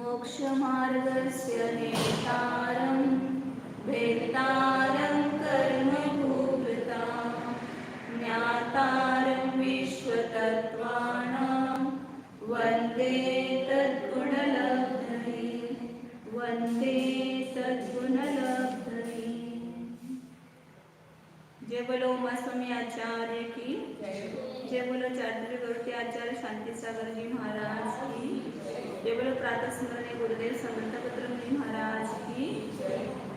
मोक्षमार्गस्य नेतारं भेतारं कर्मभूभृतां ज्ञातारं विश्वतत्त्वानां वन्दे तद्गुणलब्धये वन्दे तद्गुणलब्धये। जय बोलो उमास्वामी आचार्य की जय बोलो चातुर्य गौरती आचार्य शांति सागर जी महाराज की जय बोलो प्रातः स्मरणीय गुरुदेव समर्थ पत्रमणि महाराज की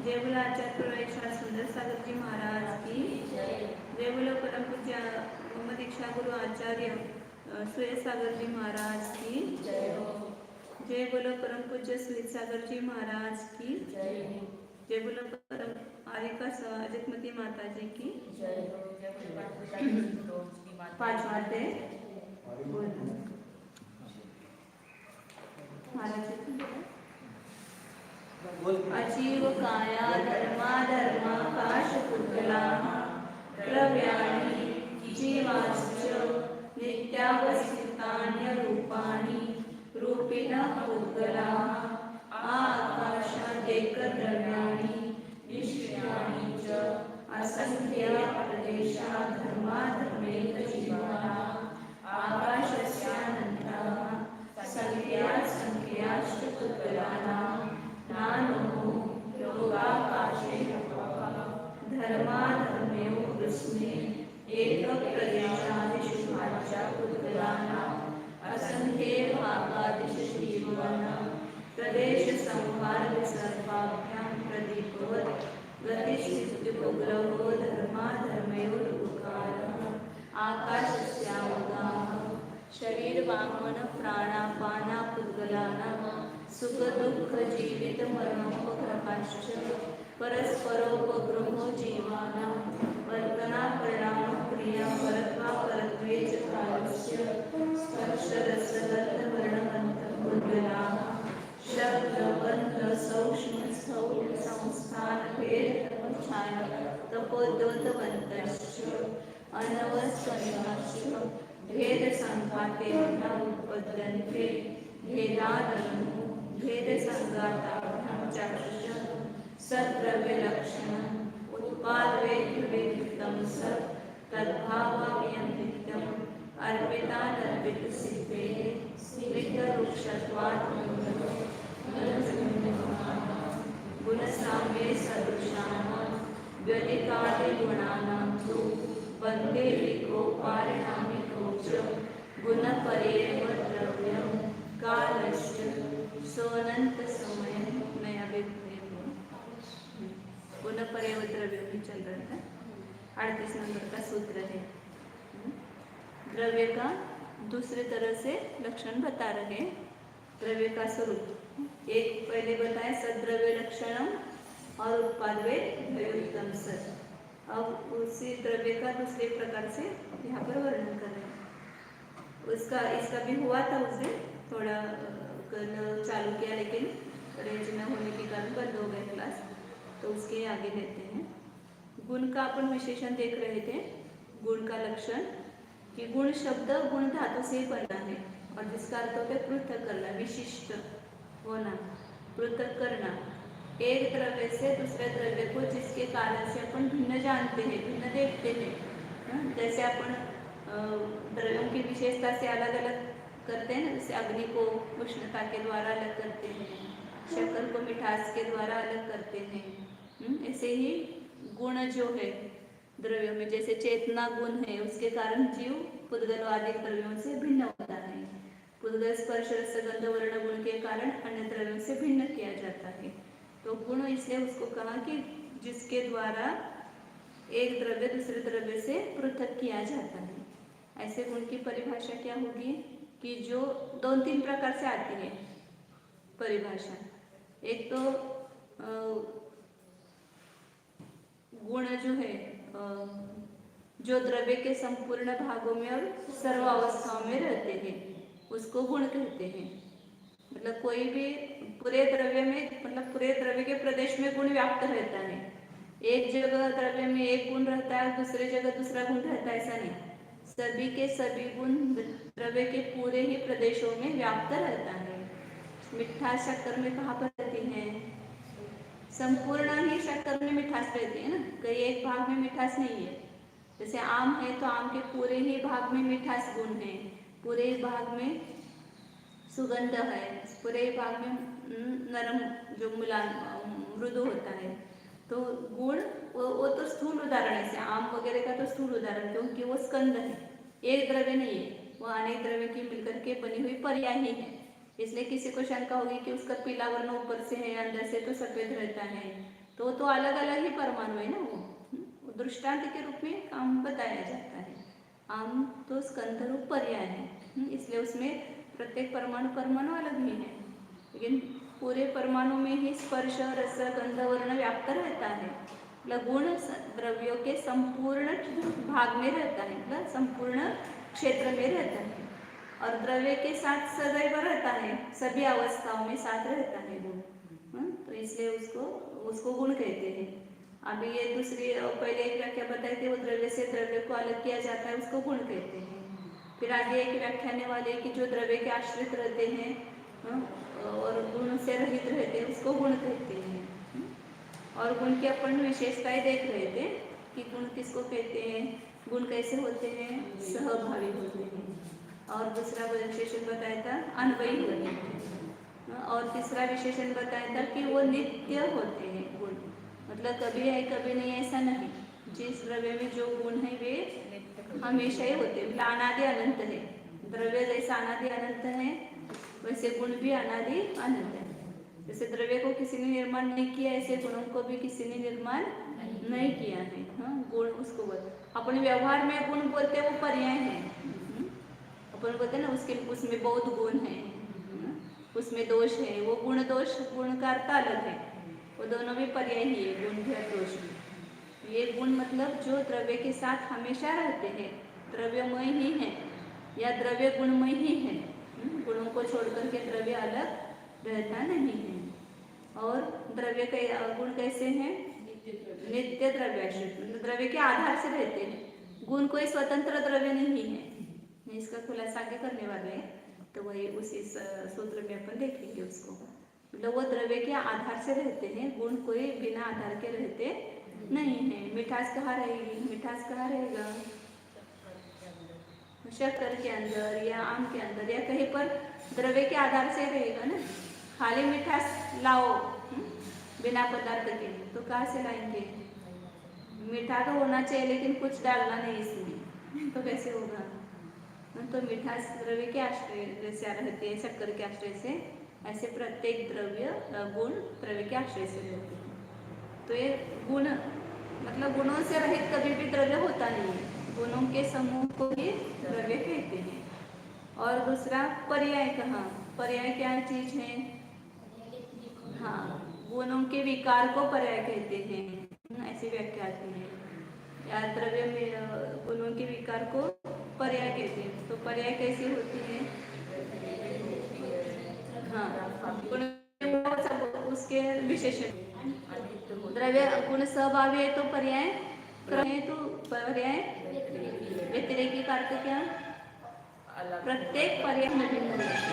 जय बोलो आचार्य प्रवेशा सुंदर सागर जी महाराज की जय बोलो परम पूज्य मोहम्मद दीक्षा गुरु आचार्य सुरेश सागर जी महाराज की जय बोलो परम पूज्य सुरेश सागर जी महाराज की जय बोलो परम आरिका अजतमती माता जी की पांच बातें अजीव काया धर्माकाश पुतला द्रव्याणि जीवाश्च नित्यावस्थितान्यरूपाणि रूपिणः पुद्गलाः आकाशादेकद्रव्याणि निष्क्रियाणि च असंख्यप्रदेशा धर्माधर्मेकजीवाः आकाशस्यानन्तः संख्याश्च पुद्गलानां नानो योगाकाशे धर्माधर्मयोः कृष्णे एकप्रदेशादिषु पुद्गलानाम् असंख्यभागादिषु जीवानां प्रदेशसंहारविसर्पाभ्यां प्रदीपवत् गतिस्थित्युपग्रहो धर्माधर्मयोरुपकारः आकाशस्यावगाः शरीरवाङ्मन प्राणापाना पुद्गलानां सुखदुःखजीवितमरणोपग्रहाश्च परस्परोपग्रहो जीवानां वर्तनापरिणामक्रिया परत्वापरत्वे च कालस्य स्पर्शरसगन्धवर्णगन्धपुद्गलाः शब्दबन्धसौक्ष्मस्थौल्यसंस्थानभेदछाया तपोद्योतवन्तश्च अनवस्वनिकाश्च भेदसङ्घाते न उत्पद्यन्ते भेदादनु भेदसङ्घाताभ्यां चाश्च सद्द्रव्यलक्षणम् उत्पादवेद्युक्तं सत् तद्भावाव्यन्तित्यम् अर्पितानर्पितसिद्धेः स्निग्धरुक्षत्वात् गुणसाम्ये सदृशानां व्यतिकादिगुणानां तु वन्दे विकोपारिणामिको च गुणपरेव द्रव्यं कालश्च सोऽनन्तसमयं नया विभेदो। गुणपरेव द्रव्यम ही चल रहा था। 38 नंबर का सूत्र है। द्रव्य का दूसरे तरह से लक्षण बता रहे। द्रव्य का स्वरूप एक पहले बताया सद्द्रव्य लक्षणम और उत्पादवे द्रव्योत्तम सत्। अब उसी द्रव्य का दूसरे प्रकार से यहाँ पर वर्णन कर रहे हैं। इसका भी हुआ था उस दिन, थोड़ा कल चालू किया लेकिन रेंज न होने के कारण बंद हो गया क्लास, तो उसके आगे लेते हैं। गुण का अपन विशेषण देख रहे थे। गुण का लक्षण कि गुण शब्द गुण धातु से बना है और जिसका अर्थ होता है पृथक करना, विशिष्ट होना, पृथक करना। एक द्रव्य से दूसरे द्रव्य को जिसके कारण से अपन भिन्न जानते हैं, भिन्न देखते हैं। जैसे अपन द्रव्यों की विशेषता से अलग अलग करते हैं, जैसे अग्नि को उष्णता के द्वारा अलग करते हैं, शक्कर को मिठास के द्वारा अलग करते हैं। ऐसे ही गुण जो है द्रव्यों में, जैसे चेतना गुण है, उसके कारण जीव पुद्गल आदि द्रव्यों से भिन्न होता है। पुद्गल स्पर्श रसगंध वर्ण गुण के कारण अन्य द्रव्यों से भिन्न किया जाता है। तो गुण इसलिए उसको कहा कि जिसके द्वारा एक द्रव्य दूसरे द्रव्य से पृथक किया जाता है। ऐसे गुण की परिभाषा क्या होगी कि जो 2-3 प्रकार से आती है परिभाषा। एक तो गुण जो है जो द्रव्य के संपूर्ण भागों में और सर्व अवस्थाओं में रहते हैं, उसको गुण कहते हैं। मतलब कोई भी पूरे द्रव्य में, मतलब पूरे द्रव्य के प्रदेश में गुण व्याप्त रहता है। एक जगह द्रव्य में एक गुण रहता है, दूसरे जगह दूसरा गुण रहता है, ऐसा नहीं। सभी के सभी गुण द्रव्य के पूरे ही प्रदेशों में व्याप्त रहता है। मिठास शक्कर में कहाँ पर रहती है? संपूर्ण ही शक्कर में मिठास रहती है ना, कहीं एक भाग में मिठास नहीं है। जैसे आम है तो आम के पूरे ही भाग में मिठास गुण है, पूरे ही भाग में सुगंध है, पूरे ही भाग में नरम जो मृदु होता है। तो गुण वो तो स्थूल उदाहरण है, आम वगैरह का तो स्थूल उदाहरण, क्योंकि वो स्कंद है, एक द्रव्य नहीं है, वो अनेक द्रव्य की मिलकर के बनी हुई पर्याय ही है। इसलिए किसी को शंका होगी कि उसका पीला वर्ण ऊपर से है, अंदर से तो सफेद रहता है, तो अलग अलग ही परमाणु है ना वो दृष्टांत के रूप में काम बताया जाता है। आम तो स्कंद रूप पर्याय है, इसलिए उसमें प्रत्येक परमाणु अलग ही है, लेकिन पूरे परमाणु में ही स्पर्श रस गंध वर्ण व्याप्त रहता है। गुण द्रव्यों के संपूर्ण भाग में रहता है, मतलब संपूर्ण क्षेत्र में रहता है, और द्रव्य के साथ सदैव रहता है, सभी अवस्थाओं में साथ रहता है गुण। तो इसलिए उसको गुण कहते हैं। अभी ये दूसरी पहले एक व्याख्या बताई थी, वो द्रव्य से द्रव्य को अलग किया जाता है, उसको गुण कहते हैं। फिर आगे एक व्याख्याने वाले कि जो द्रव्य के आश्रित रहते हैं और गुण से रहित रहते हैं, उसको गुण कहते हैं। और गुण की अपन विशेषताएं देख रहे थे कि गुण किसको कहते हैं, गुण कैसे होते हैं, सहभावी होते हैं, और दूसरा विशेषण बताया था अन्वयी होते हैं, और तीसरा विशेषण बताया था कि वो नित्य होते हैं गुण, मतलब कभी है कभी नहीं, ऐसा नहीं। जिस द्रव्य में जो गुण है वे हमेशा ही होते हैं, अनादि अनंत है। द्रव्य जैसा अनादि अनंत है, वैसे गुण भी अनादि अनंत है। जैसे द्रव्य को किसी ने निर्माण नहीं किया, ऐसे गुणों को भी किसी ने निर्माण नहीं किया है। गुण उसको अपने व्यवहार में गुण बोलते हैं, वो पर्याय है। अपन बोलते हैं ना उसमें बहुत गुण है, उसमें दोष है, वो गुण दोष, गुण का अर्थ अलग है, वो दोनों भी पर्याय ही है, गुण भी और दोष भी। ये गुण मतलब जो द्रव्य के साथ हमेशा रहते हैं, द्रव्यमय ही है या द्रव्य गुणमय ही है। गुणों को छोड़कर के द्रव्य अलग रहता नहीं है। और द्रव्य के गुण कैसे हैं? नित्य द्रव्य, द्रव्य के आधार से रहते हैं। गुण कोई स्वतंत्र द्रव्य नहीं है, इसका खुलासा आगे करने वाले हैं, तो वही उसी सूत्र में अपन देखेंगे उसको। मतलब वो द्रव्य के आधार से रहते हैं, गुण कोई बिना आधार के रहते नहीं है। मिठास कहाँ रहेगी? मिठास कहाँ रहेगा? शक्कर के अंदर या आम के अंदर या कहीं पर द्रव्य के आधार से रहेगा ना। खाली मिठास लाओ बिना पदार्थ के, तो कहाँ से लाएंगे? मीठा तो होना चाहिए लेकिन कुछ डालना नहीं इसमें, तो कैसे होगा? तो मिठास द्रव्य के आश्रय से रहती है, शक्कर के आश्रय से, ऐसे प्रत्येक द्रव्य गुण द्रव्य के आश्रय से रहते हैं। तो ये गुण मतलब गुणों से रहित कभी भी द्रव्य होता नहीं है, गुणों के समूह को ही द्रव्य कहते हैं। और दूसरा पर्याय, कहाँ पर्याय क्या चीज है? हाँ, गुणों के विकार को पर्याय कहते हैं, ऐसी व्याख्या आती है। या द्रव्य में गुणों के विकार को पर्याय कहते हैं। तो पर्याय कैसी होती है? हाँ, गुण उसके विशेषण, द्रव्य गुण सहभावी है तो पर्याय क्रम है, तो पर्याय व्यतिरेकी का अर्थ क्या? प्रत्येक पर्याय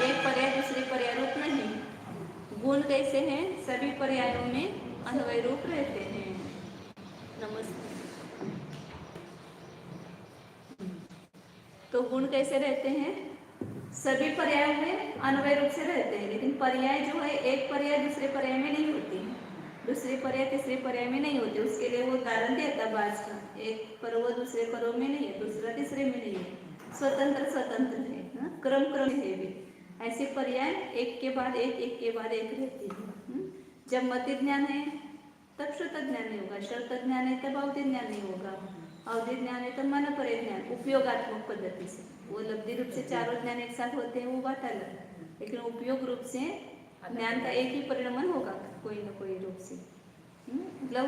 एक पर्याय दूसरे पर्याय रूप नहीं। गुण कैसे हैं? सभी पर्यायों में अन्वय रूप रहते हैं। नमस्ते। तो गुण कैसे रहते हैं? सभी पर्यायों में अन्वय रूप से रहते हैं, लेकिन पर्याय जो है एक पर्याय दूसरे पर्याय में नहीं होती, दूसरे पर्याय तीसरे पर्याय में नहीं होते। उसके लिए वो उदाहरण दिया था बाज का, एक पर्व दूसरे पर्व में नहीं है, दूसरा तीसरे में नहीं है, स्वतंत्र स्वतंत्र है, क्रम क्रम है भी। ऐसे पर्याय एक के बाद एक के बाद एक रहती है। जब मति ज्ञान है तब श्रुत ज्ञान नहीं होगा, श्रुत ज्ञान है तब अवधि ज्ञान नहीं होगा, अवधि ज्ञान है तो मन परे ज्ञान उपयोगात्मक पद्धति से। वो लब्धि रूप से चारों ज्ञान एक साथ होते हैं, वो बात अलग, लेकिन उपयोग रूप से ज्ञान का एक ही परिणमन होगा कोई न कोई रूप से। मतलब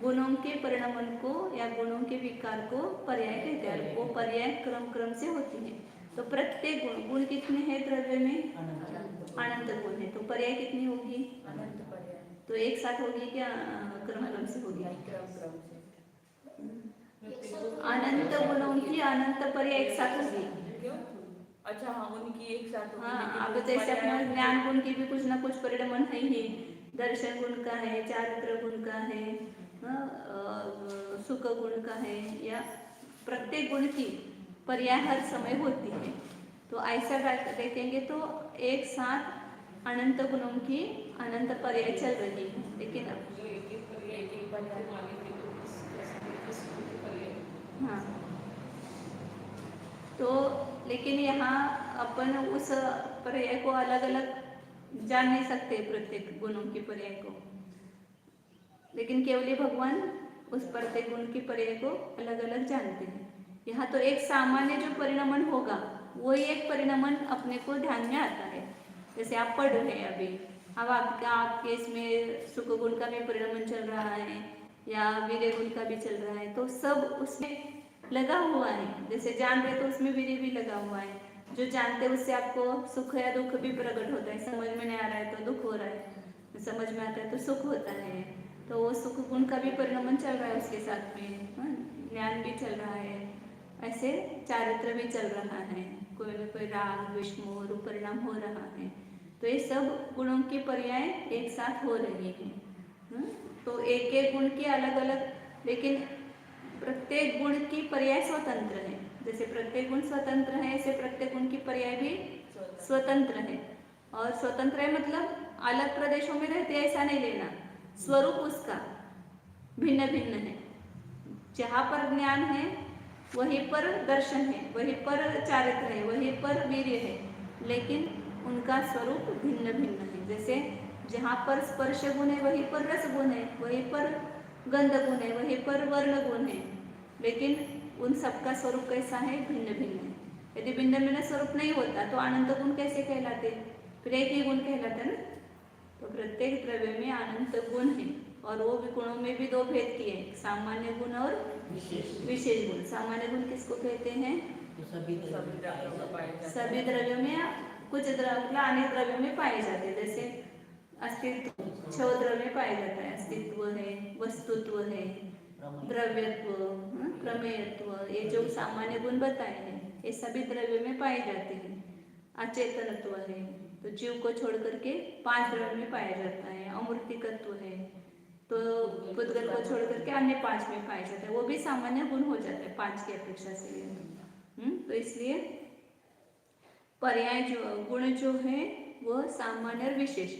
गुणों के परिणमन को या गुणों के विकार को पर्याय कहते हैं। वो पर्याय क्रम क्रम से होती है। तो प्रत्येक गुण कितने हैं द्रव्य में? अनंत गुण है, तो पर्याय कितनी होगी? अनंत पर्याय। तो एक साथ होगी क्या क्रम क्रम से होगी? अनंत गुणों की अनंत पर्याय एक साथ होगी। अच्छा हाँ, उनकी एक साथ होगी, हाँ, लेकिन अब वो जैसे अपना पर्याय ज्ञान गुण की भी कुछ ना कुछ परिणमन है ही, दर्शन गुण का है, चारित्र गुण का है, सुख गुण का है, या प्रत्येक गुण की पर्याय हर समय होती है। तो ऐसा देखेंगे तो एक साथ अनंत गुणों की अनंत पर्याय चल रही है, लेकिन एक एक पर्याय मानेंगे तो किस गुण के पर्याय? हाँ, तो लेकिन यहाँ अपन उस पर्याय को अलग अलग जान नहीं सकते, प्रत्येक गुणों की पर्याय को, लेकिन केवल भगवान उस प्रत्येक गुण की पर्याय को अलग अलग जानते हैं। यहाँ तो एक सामान्य जो परिणमन होगा वही एक परिणमन अपने को ध्यान में आता है। जैसे आप पढ़ रहे हैं अभी, अब आपके इसमें सुख गुण का भी परिणमन चल रहा है या वीर्य गुण का भी चल रहा है, तो सब उसमें लगा हुआ है। जैसे जान रहे तो उसमें वीर्य भी लगा हुआ है, जो जानते हैं उससे आपको सुख या दुख भी प्रकट होता है। समझ में नहीं आ रहा है तो दुख हो रहा है, समझ में आता है तो सुख होता है। तो वो सुख गुण का भी परिणमन चल रहा है उसके साथ में, ज्ञान भी चल रहा है, ऐसे चारित्र भी चल रहा है, कोई न कोई राग द्वेष मोह परिणाम हो रहा है। तो ये सब गुणों की पर्याय एक साथ हो रही है। तो एक एक गुण की अलग अलग, लेकिन प्रत्येक गुण की पर्याय स्वतंत्र है। जैसे प्रत्येक गुण स्वतंत्र है, ऐसे प्रत्येक गुण की पर्याय भी स्वतंत्र है। और स्वतंत्र है मतलब अलग प्रदेशों में रहते ऐसा नहीं लेना, स्वरूप उसका भिन्न भिन्न है। जहाँ पर ज्ञान है वहीं पर दर्शन है, वहीं पर चारित्र है, वहीं पर वीर्य है, लेकिन उनका स्वरूप भिन्न भिन्न है। जैसे जहाँ पर स्पर्श गुण है वहीं पर रस गुण है, वहीं पर गंध गुण है, वहीं पर वर्ण गुण है, लेकिन उन सबका स्वरूप कैसा है? भिन्न भिन्न है। यदि भिन्न भिन्न स्वरूप नहीं होता तो अनंत गुण कैसे कहलाते? फिर एक ही गुण कहलाता ना। तो प्रत्येक द्रव्य में अनंत गुण है, और वो भी गुणों में भी दो भेद किए, सामान्य गुण और विशेष गुण। सामान्य गुण किसको कहते हैं? सभी द्रव्यों में, कुछ द्रव्य अनेक द्रव्यों में पाए जाते हैं। जैसे अस्तित्व 6 द्रव्य में पाया जाता है, अस्तित्व है, वस्तुत्व है, द्रव्यत्व, प्रमेयत्व, ये जो सामान्य गुण बताए हैं ये सभी द्रव्य में पाए जाते हैं। अचेतनत्व है, तो जीव को छोड़ करके 5 द्रव्य में पाया जाता है। अमूर्तिकत्व है, तो पुद्गल को छोड़ करके अन्य 5 में पाया जाता है, वो भी सामान्य गुण हो जाता है 5 की अपेक्षा से। तो इसलिए पर्याय जो गुण जो है वो सामान्य और विशेष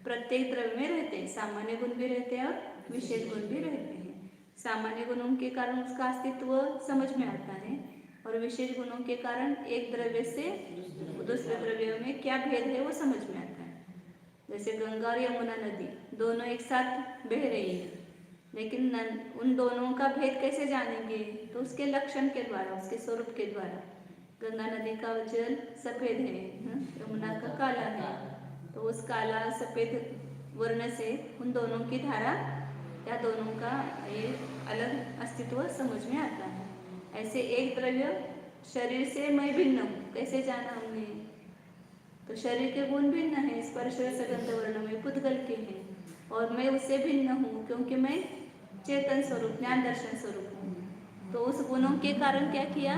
प्रत्येक द्रव्य में रहते हैं। सामान्य गुण भी रहते हैं और विशेष गुण भी रहते हैं। सामान्य गुणों के कारण उसका अस्तित्व समझ में आता है, और विशेष गुणों के कारण एक द्रव्य से दूसरे द्रव्य में क्या भेद है वो समझ में आता है। जैसे गंगा और यमुना नदी दोनों एक साथ बह रही है, लेकिन उन दोनों का भेद कैसे जानेंगे? तो उसके लक्षण के द्वारा, उसके स्वरूप के द्वारा। गंगा नदी का जल सफ़ेद है, यमुना का काला है, तो उस काला सफ़ेद वर्ण से उन दोनों की धारा या दोनों का ये अलग अस्तित्व समझ में आता है। ऐसे एक द्रव्य शरीर से मैं भिन्न हूँ, कैसे जाना हमने? तो शरीर के गुण भिन्न है, स्पर्श रस गंध वर्ण में पुद्गल के हैं, और मैं उससे भिन्न हूँ क्योंकि मैं चेतन स्वरूप ज्ञान दर्शन स्वरूप हूँ। तो उस गुणों के कारण क्या किया?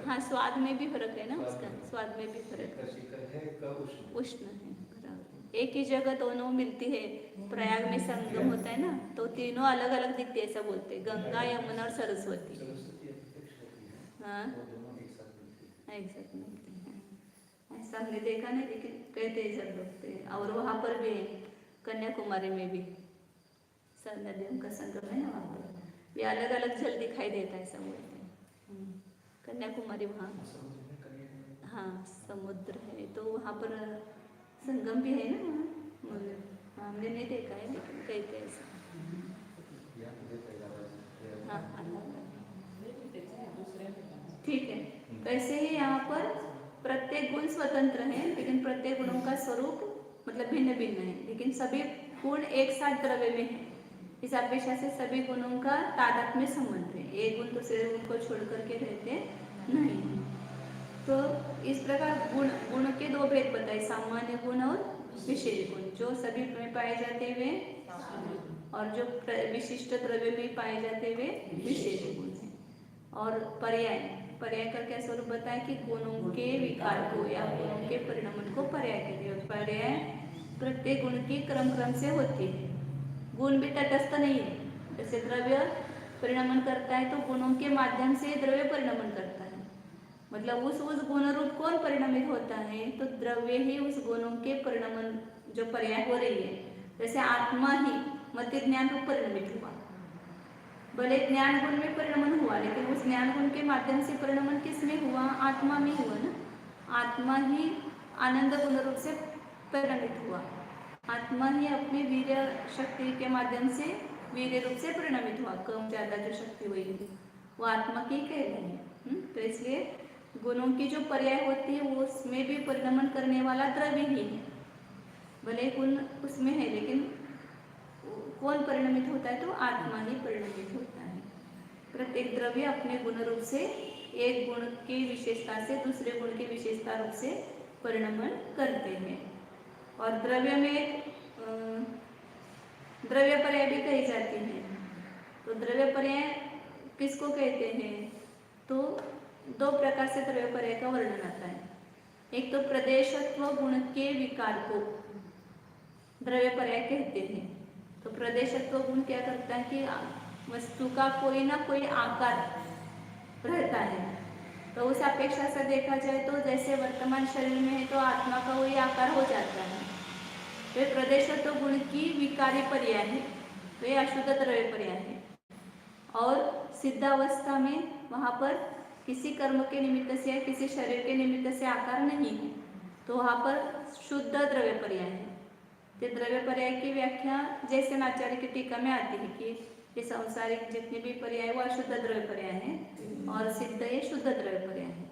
हाँ, स्वाद में भी फर्क है ना, उसका स्वाद में भी फर्क है, उष्ण है। एक ही जगह दोनों मिलती है, प्रयाग में संगम होता है ना, तो तीनों अलग अलग दिखती है, ऐसा बोलते हैं, गंगा यमुना और सरस्वती। हाँ, एक साथ मिलते हैं, ऐसा हमने देखा नहीं, लेकिन कहते हैं सब लोग। और वहाँ पर भी कन्याकुमारी में भी नदियों का संगम है ना, वहाँ पर भी अलग अलग जल दिखाई देता है, ऐसा बोलते हैं। कन्याकुमारी वहाँ, हाँ समुद्र है, तो वहाँ पर संगम भी है ना वहाँ। हमने नहीं देखा है, लेकिन कहते हैं ऐसा। हाँ, ठीक है। वैसे ही यहाँ पर प्रत्येक गुण स्वतंत्र है, लेकिन प्रत्येक गुणों का स्वरूप मतलब भिन्न भिन्न है, लेकिन सभी गुण एक साथ द्रव्य में है। इस अपेक्षा से सभी गुणों का तादात्म्य संबंध है, एक गुण दूसरे गुण को छोड़ करके रहते नहीं। तो इस प्रकार गुण के दो भेद बताए, सामान्य गुण और विशेष गुण, जो सभी में पाए जाते हुए और जो विशिष्ट द्रव्य में पाए जाते हुए विशेष गुण है। और पर्याय, पर्याय का क्या स्वरूप बताया कि गुणों के विकार को या गुणों के परिणाम को पर्याय कहते हैं। पर्याय प्रत्येक गुण की क्रम क्रम से होती है। गुण भी तटस्थ नहीं है, जैसे द्रव्य परिणमन करता है तो गुणों के माध्यम से द्रव्य परिणमन करता है, मतलब उस गुण रूप कौन परिणमित होता है, तो द्रव्य ही उस गुणों के परिणमन जो पर्याय हो रही है। जैसे आत्मा ही मत ज्ञान रूप परिणमित हुआ, भले ज्ञान गुण में परिणमन हुआ लेकिन उस ज्ञान गुण के माध्यम से परिणमन किस में हुआ, आत्मा में हुआ ना। आत्मा ही आनंद गुण रूप से परिणमित हुआ, आत्मा ही अपने वीर्य शक्ति के माध्यम से वीर्य रूप से परिणमित हुआ। कम ज्यादा जो शक्ति हुई वो आत्मा की कह रही है। तो इसलिए गुणों की जो पर्याय होती है वो उसमें भी परिणमन करने वाला द्रव्य ही है, भले गुण उसमें है लेकिन कौन परिणमित होता है, तो आत्मा ही परिणमित होता है। प्रत्येक द्रव्य अपने गुण रूप से एक गुण की विशेषता से दूसरे गुण की विशेषता रूप से परिणमन करते हैं। और द्रव्य में द्रव्य पर्याय भी कही जाती है। तो द्रव्य पर्याय किसको कहते हैं, तो दो प्रकार से द्रव्य पर्याय का वर्णन आता है। एक तो प्रदेशत्व गुण के विकार को द्रव्य पर्याय कहते हैं। तो प्रदेशत्व गुण क्या करता है कि वस्तु का कोई ना कोई आकार रहता है, तो उस अपेक्षा से देखा जाए तो जैसे वर्तमान शरीर में है तो आत्मा का वही आकार हो जाता है, तो ये प्रदेशत्व गुण की विकारी पर्याय है, तो ये अशुद्ध द्रव्य पर्याय है। और सिद्धावस्था में वहाँ पर किसी कर्म के निमित्त से या किसी शरीर के निमित्त से आकार नहीं है, तो वहाँ पर शुद्ध द्रव्य पर्याय है। तो द्रव्य पर्याय की व्याख्या जैसे आचार्य की टीका में आती है कि ये सांसारिक जितने भी पर्याय वो अशुद्ध द्रव्य पर्याय है और सिद्ध ये शुद्ध द्रव्य पर्याय है।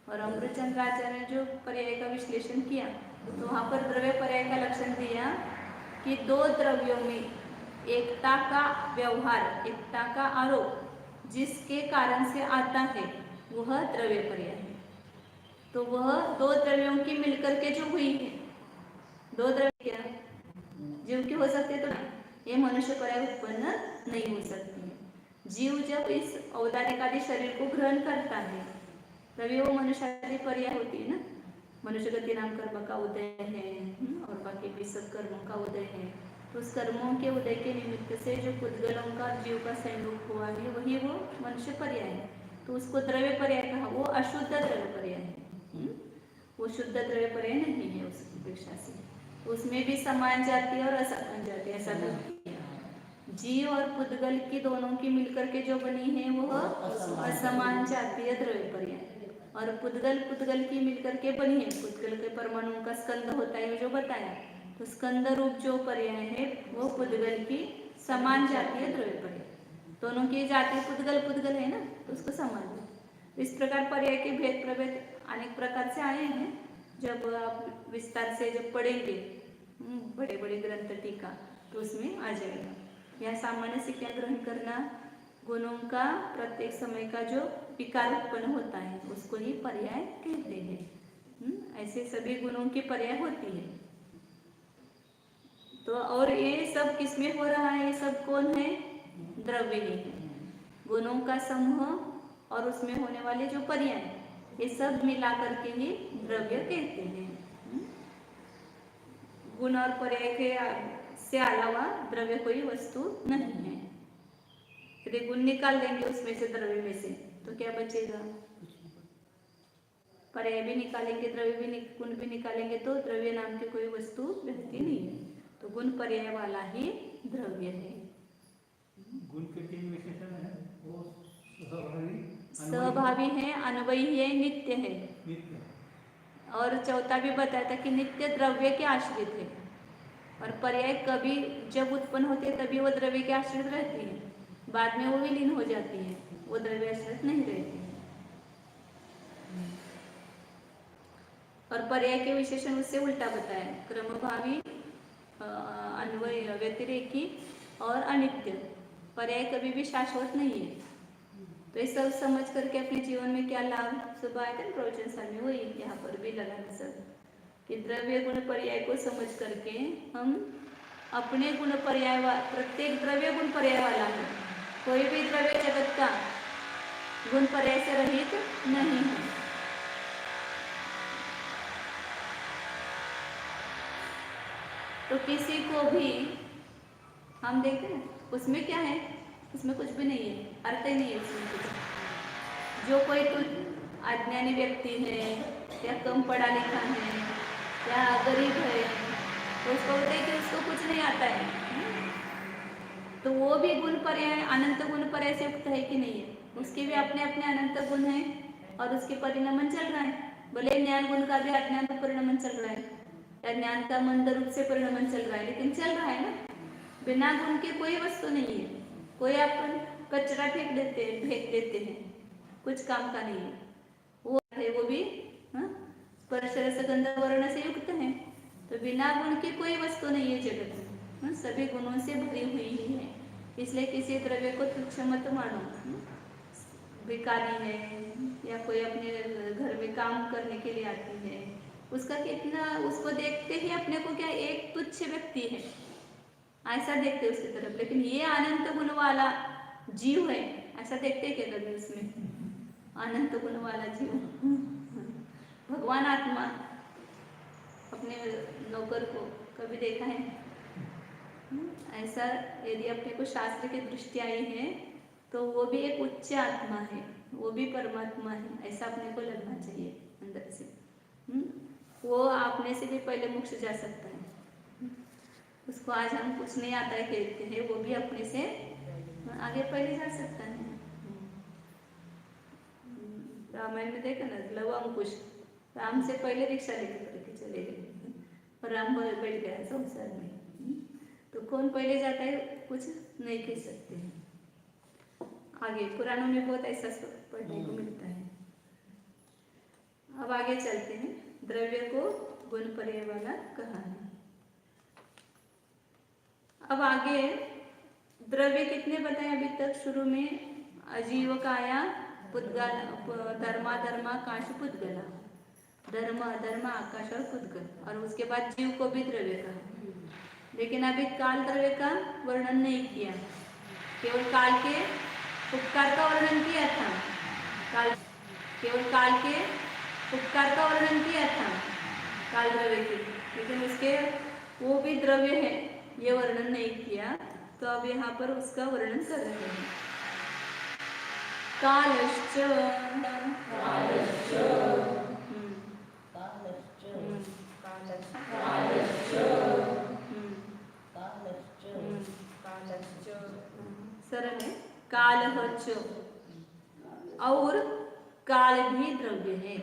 और अमृतचंद्र आचार्य ने जो पर्याय का विश्लेषण किया तो वहाँ पर द्रव्य पर्याय का लक्षण दिया कि दो द्रव्यों में एकता का व्यवहार, एकता का आरोप जिसके कारण से आता है वह द्रव्य पर्याय है। तो वह दो द्रव्यों की मिलकर के जो हुई है, दो द्रव्य क्या जीव की हो सकते तो ये मनुष्य पर्याय उत्पन्न नहीं हो सकती है। जीव जब इस औदारिक आदि शरीर को ग्रहण करता है तभी वो मनुष्य आदि पर्याय होती है ना। मनुष्य गति नाम कर्म का उदय है और बाकी भी सब कर्मों का उदय है, तो उस कर्मों के उदय के निमित्त से जो पुद्गलों का जीव का संयोग हुआ है वही वो मनुष्य पर्याय है। तो उसको द्रव्य पर्याय कहा, वो अशुद्ध द्रव्य पर्याय है, वो शुद्ध द्रव्य पर्याय नहीं है उसकी अपेक्षा से। उसमें भी समान जाति और असमान जाति ऐसा जीव और पुद्गल की दोनों की मिलकर के जो बनी है वह असमान जातीय द्रव्य पर्याय, और पुद्गल पुद्गल की मिलकर के बनी है। पुद्गल के परमाणु का स्कंद होता है जो बताया, तो स्कंद रूप जो पर्याय है वो पुद्गल की समान जातीय द्रव्य पर्याय, दोनों की जाति पुद्गल पुद्गल है ना, तो उसको समान है। इस प्रकार पर्याय के भेद प्रभेद अनेक प्रकार से आए हैं। जब आप विस्तार से जब पढ़ेंगे बड़े बड़े ग्रंथ टीका तो उसमें आ जाएगा। यह सामान्य से क्या ग्रहण करना, गुणों का प्रत्येक समय का जो विकार उत्पन्न होता है उसको ही पर्याय कहते हैं। ऐसे सभी गुणों की पर्याय होती है। तो और ये सब किसमें हो रहा है, ये सब कौन है, द्रव्य ही है। गुणों का समूह और उसमें होने वाले जो पर्याय ये सब मिला करके ही द्रव्य कहते हैं। गुण और पर्याय के से अलावा द्रव्य कोई वस्तु नहीं है। यदि गुण निकाल देंगे उसमें से द्रव्य में से तो क्या बचेगा, पर्याय भी निकालेंगे द्रव्य भी गुण भी निकालेंगे तो द्रव्य नाम की कोई वस्तु रहती नहीं है। तो गुण पर्याय वाला ही द्रव्य है। गुण के तीन विशेषण है, वो स्वभावी है, अन्वयी है, नित्य है। नित्य। और चौथा भी बताया था कि नित्य द्रव्य के आश्रित है, और पर्याय कभी जब उत्पन्न होते है तभी वो द्रव्य के आश्रित रहती है, बाद में वो विलीन हो जाती है, वो द्रव्य आश्रित नहीं रहती है। और पर्याय के विशेषण उससे उल्टा बताया, क्रमभावी, अन्वय, व्यतिरेकी और अनित्य। पर्याय कभी भी शाश्वत नहीं है। तो ये सब समझ करके अपने जीवन में क्या लाभ सुबह आए थे प्रवचन साल में वही यहाँ पर भी लगाना सब कि द्रव्य गुण पर्याय को समझ करके हम अपने गुण पर्याय प्रत्येक द्रव्य गुण पर्याय वाला है, कोई भी द्रव्य जगत का गुण पर्याय से रहित नहीं है। तो किसी को भी हम देखते हैं उसमें क्या है, उसमें कुछ भी नहीं है, अर्थ ही नहीं है उसमें कुछ। जो कोई कुछ अज्ञानी व्यक्ति है या कम पढ़ा लिखा है या गरीब है तो उसको बोलते हैं कि उसको कुछ नहीं आता है, तो वो भी गुण पर्याय अनंत गुण पर्याय से युक्त है कि नहीं है, उसके भी अपने अपने अनंत गुण है और उसके परिणमन चल रहा है। भले ज्ञान गुण का भी अज्ञान का परिणमन चल रहा है या ज्ञान का मंद रूप से परिणमन चल रहा है, लेकिन चल रहा है ना। बिना गुण के कोई वस्तु नहीं है। कोई अपन कचरा फेंक देते हैं, कुछ काम का नहीं है, वो है वो भी स्पर्श रस गंध वर्ण से युक्त है। तो बिना गुण के कोई वस्तु नहीं है जगत में, सभी गुणों से भरी हुई ही है। इसलिए किसी द्रव्य को तुच्छ मत मानो। भिखारी है या कोई अपने घर में काम करने के लिए आती है, उसका कितना, उसको देखते ही अपने को क्या एक तुच्छ व्यक्ति है ऐसा देखते उसकी तरफ, लेकिन ये अनंत गुण वाला जीव है ऐसा देखते क्या कभी उसमें? अनंत गुण वाला जीव, भगवान आत्मा अपने नौकर को कभी देखा है ऐसा? यदि अपने को शास्त्र की दृष्टि आई है तो वो भी एक उच्च आत्मा है, वो भी परमात्मा है, ऐसा अपने को लगना चाहिए अंदर से। वो आपने से भी पहले मोक्ष जा सकता है। उसको आज हम कुछ नहीं आता है कहते हैं, वो भी अपने से आगे पहले जा सकता है। रामायण में देखा ना, लव अंकुश राम से पहले रिक्शा लेकर करके चले गए और राम बैठ गया संसार में। तो कौन पहले जाता है कुछ नहीं कह सकते हैं। आगे पुराणों में बहुत ऐसा पढ़ने को मिलता है। अब आगे चलते हैं, द्रव्य को गुण पर्याय वाला कहा है। अब आगे द्रव्य कितने बताए अभी तक? शुरू में अजीव काया पुद्गल, धर्मा काश पुद्गला, धर्म अधर्म आकाश और पुद्गल, और उसके बाद जीव को भी द्रव्य कहा। लेकिन अभी काल द्रव्य का वर्णन नहीं किया, केवल काल के उपकार का वर्णन किया था। केवल काल के उपकार का वर्णन किया था काल द्रव्य के, लेकिन उसके वो भी द्रव्य है ये वर्णन नहीं किया। तो अब यहाँ पर उसका वर्णन कर रहे हैं। कालश्च सरल है, कालः च, और काल भी द्रव्य है।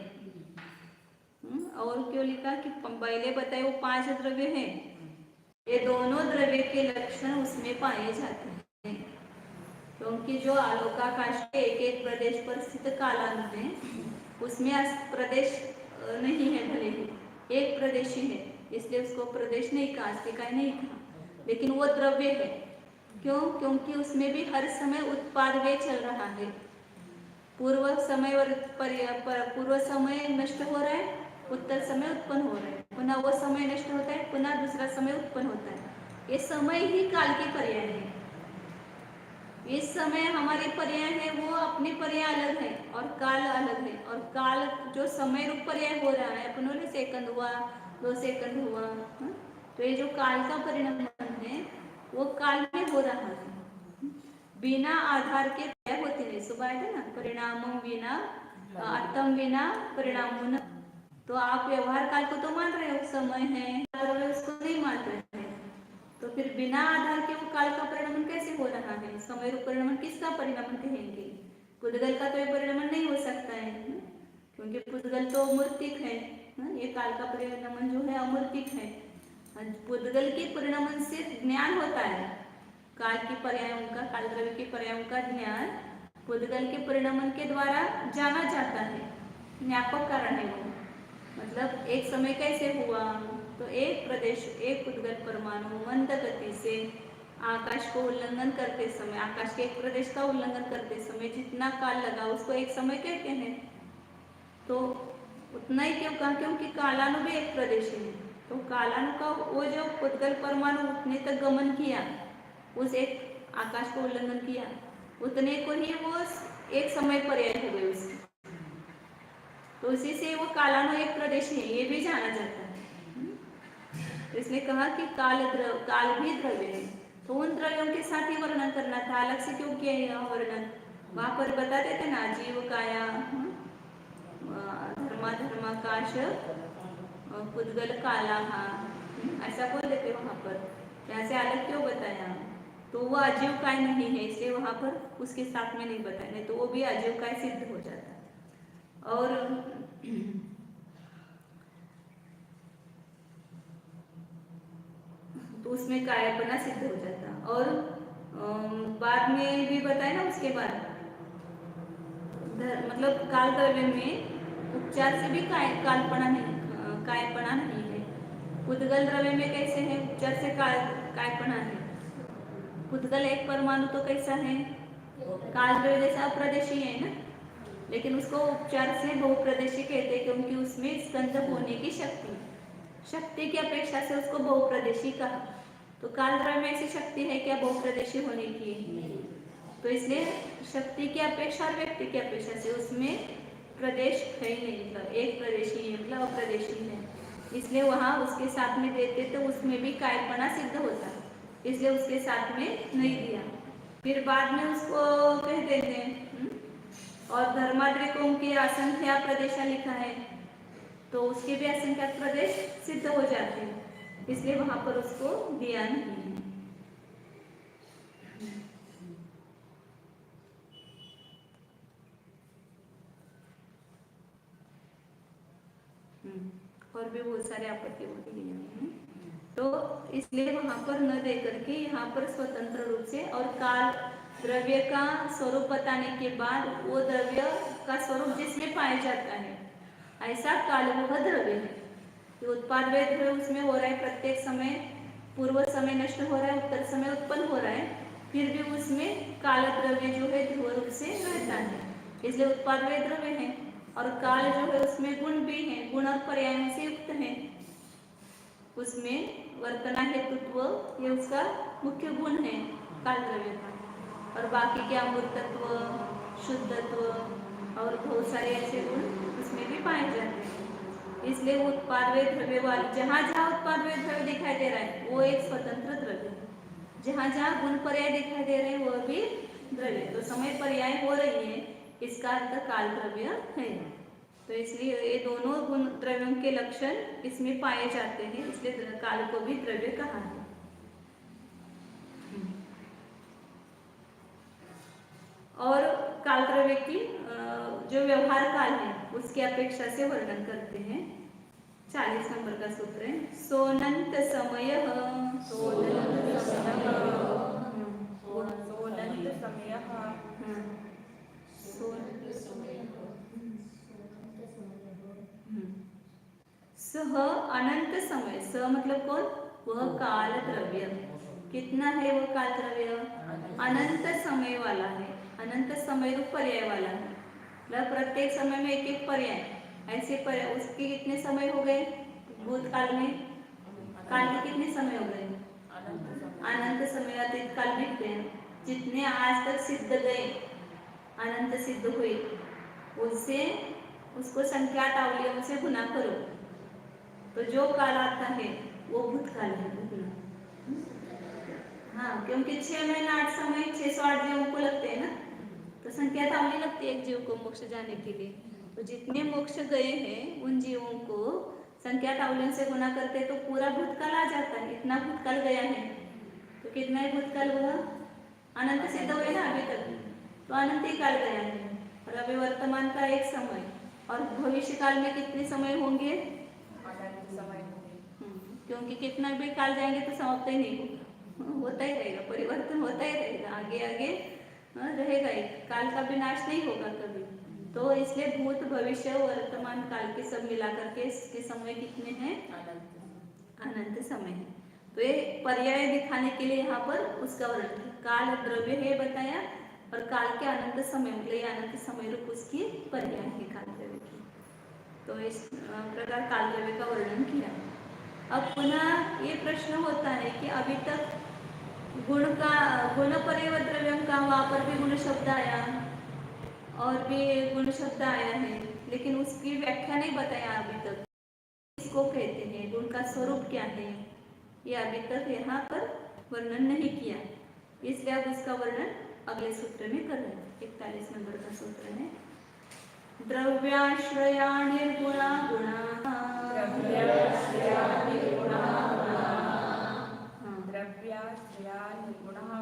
और क्यों लिखा कि पहले बताए वो 5 द्रव्य हैं, ये दोनों द्रव्य के लक्षण उसमें पाए जाते हैं। क्योंकि जो आलोकाकाश के एक एक प्रदेश पर स्थित कालांत है उसमें प्रदेश नहीं है, भले ही एक प्रदेश ही है, इसलिए उसको प्रदेश नहीं कहा, अस्तिकाय नहीं कहा, लेकिन वो द्रव्य है। क्यों? क्योंकि उसमें भी हर समय उत्पाद व्यय चल रहा है। पूर्व समय नष्ट हो रहा है, उत्तर समय उत्पन्न हो रहा है, पुनः वो समय नष्ट होता है, पुनः दूसरा समय उत्पन्न होता है। ये समय ही काल के पर्याय है। इस समय हमारे पर्याय है वो अपने पर्याय अलग है और काल अलग है। और काल जो समय रूप पर्याय हो रहा है, पुनः सेकंड हुआ, 2 सेकंड हुआ, तो ये जो काल का परिणाम है वो काल में हो रहा है। बिना आधार के पर्याय होते नहीं। सुबह है ना, परिणाम बिना अर्थम बिना परिणाम। तो आप व्यवहार काल को तो मान रहे हो, समय है, उसको नहीं मान रहे हैं, तो फिर बिना आधार के वो काल का परिणाम कैसे हो रहा है? समय रूप परिणाम किसका परिणाम कहेंगे? पुद्गल का तो ये परिणाम नहीं हो सकता है, क्योंकि पुद्गल तो अमूर्तिक है। ये काल का परिणाम जो है अमूर्तिक है। पुद्गल के परिणाम से ज्ञान होता है, काल के पर्यायों का, काल द्रव्य के पर्यायों का ज्ञान पुद्गल के परिणाम के द्वारा जाना जाता है। ज्ञापक कारण है वो। मतलब एक समय कैसे हुआ, तो एक प्रदेश, एक पुद्गल परमाणु मंद गति से आकाश को उल्लंघन करते समय, आकाश के एक प्रदेश का उल्लंघन करते समय जितना काल लगा उसको एक समय कहते हैं। तो उतना ही क्यों कहा? क्योंकि कालानु भी एक प्रदेश है। तो कालानु का वो जो पुद्गल परमाणु उतने तक गमन किया, उस एक आकाश को उल्लंघन किया, उतने को ही वो एक समय पर्याय हो गए उसकी। तो उसी से वो कालानु एक प्रदेश है, ये भी जाना जाता है। तो इसने कहा कि काल भी द्रव्य है। तो उन द्रव्यों के साथ ही वर्णन करना था, अलग से क्यों किया यह वर्णन? वहां पर बता देते ना, जीव काया, धर्माकाश, पुद्गल काला, ऐसा बोल देते वहां पर। यहाँ से अलग क्यों बताया? तो वो अजीव काय नहीं है, इसलिए वहां पर उसके साथ में नहीं बताया, नहीं तो वो भी अजीव काय सिद्ध हो जाता। और तो उसमें कायपना सिद्ध हो जाता। और बाद में भी बताया ना, उसके बाद मतलब काल द्रव्य में उपचार से भी कायपना नहीं है। पुद्गल द्रव्य में कैसे है? उपचार से कायपना है। पुद्गल एक परमाणु तो कैसा है? काल द्रव्य जैसा अप्रदेशी है ना, लेकिन उसको उपचार से बहुप्रदेशी कहते हैं, क्योंकि उसमें स्कंद होने की शक्ति की अपेक्षा से उसको बहुप्रदेशी कहा। तो काल द्रव्य में ऐसी शक्ति है क्या बहुप्रदेशी होने की? तो इसलिए शक्ति की अपेक्षा और व्यक्ति की अपेक्षा से उसमें प्रदेश है ही नहीं, मतलब एक प्रदेशी है, मतलब अप्रदेशी है। इसलिए वहां उसके साथ में देते तो उसमें भी कायपना सिद्ध होता, इसलिए उसके साथ में नहीं दिया। फिर बाद में उसको कह देते हैं। और धर्माद्रिकों के असंख्या प्रदेशा लिखा है, तो उसके भी असंख्यात प्रदेश सिद्ध हो जाते हैं, इसलिए वहां पर उसको दिया नहीं है। और भी बहुत सारे आपत्ति होती है, तो इसलिए वहां पर न दे करके यहाँ पर स्वतंत्र रूप से, और काल द्रव्य का स्वरूप बताने के बाद वो द्रव्य का स्वरूप जिसमें पाया जाता है, ऐसा काल वह द्रव्य है। तो उत्पाद वे द्रव्य उसमें हो रहा है, प्रत्येक समय पूर्व समय नष्ट हो रहा है, उत्तर समय उत्पन्न हो रहा है, फिर भी उसमें काल द्रव्य जो है ध्रुव रूप से रहता है, इसलिए उत्पाद वे द्रव्य है। और काल जो है उसमें गुण भी है, गुण और पर्यायों से युक्त है। उसमें वर्तना हेतुत्व ये उसका मुख्य गुण है काल द्रव्य का, और बाकी के अमूर्तत्व, शुद्धत्व और बहुत सारे ऐसे गुण उसमें भी पाए जाते हैं। इसलिए वो उत्पाद वे द्रव्य वाले, जहाँ जहाँ उत्पाद वे द्रव्य दिखाई दे रहा है वो एक स्वतंत्र द्रव्य है, जहाँ जहाँ गुण पर्याय दिखाई दे रहे हैं वह भी द्रव्य। तो समय पर्याय हो रही है, इसका अर्थ काल द्रव्य है। तो इसलिए ये दोनों गुण द्रव्यों के लक्षण इसमें पाए जाते हैं, इसलिए काल को भी द्रव्य कहा है। और काल द्रव्य की जो व्यवहार काल है उसकी अपेक्षा से वर्णन करते हैं। 40 नंबर का सूत्र है, सोनंत समय। सह अनंत समय, स मतलब कौन? वह काल द्रव्य। कितना है वह काल द्रव्य? अनंत समय वाला है, अनंत समय रूप पर्याय वाला है, मतलब प्रत्येक समय में एक एक पर्याय, ऐसे पर्याय उसके कितने समय हो गए भूतकाल में? काल के कितने समय हो गए? अनंत समय, अतीत काल बीत गए, जितने आज तक सिद्ध गए, अनंत सिद्ध हुए, उससे उसको संख्यात अवलियों से गुना करो, तो जो काल आता है वो भूतकाल है। हाँ, क्योंकि 6 महीना 8 समय 608 जीवों को लगते हैं ना, तो संख्यात अवली लगती है एक जीव को मोक्ष जाने के लिए। तो जितने मोक्ष गए हैं उन जीवों को संख्यात अवलियों से गुना करते तो पूरा भूतकाल आ जाता है। इतना भूतकाल गया है, तो कितना ही भूतकाल हुआ? अनंत सिद्ध हुए ना अभी तक, तो अनंत ही काल गया है। और अभी वर्तमान का एक समय, और भविष्य काल में कितने समय होंगे? क्योंकि कितना भी काल जाएंगे तो समाप्त ही नहीं होगा, होता ही रहेगा, परिवर्तन होता ही रहेगा, आगे आगे रहेगा ही, काल का विनाश नहीं होगा कभी। तो इसलिए भूत भविष्य वर्तमान काल के सब मिलाकर के इसके समय कितने हैं? अनंत समय है। तो ये पर्याय दिखाने के लिए यहाँ पर उसका वर्णन, काल द्रव्य है बताया, और काल के अनंत समय, मतलब अनंत समय रूप उसकी पर्याय है काल द्रव्य की। तो इस प्रकार काल द्रव्य का वर्णन किया। अब पुनः ये प्रश्न होता है कि अभी तक गुण परेव द्रव्यम का, वहाँ पर भी गुण शब्द आया और भी गुण शब्द आया है, लेकिन उसकी व्याख्या नहीं बताया अभी तक। इसको कहते हैं, गुण का स्वरूप क्या है, ये अभी तक यहाँ पर वर्णन नहीं किया, इसलिए अब उसका वर्णन अगले सूत्र में कर रहे हैं। 41 नंबर का सूत्र है द्रव्याश्रया निर्गुणा गुणाः। द्रव्याश्रया निर्गुणः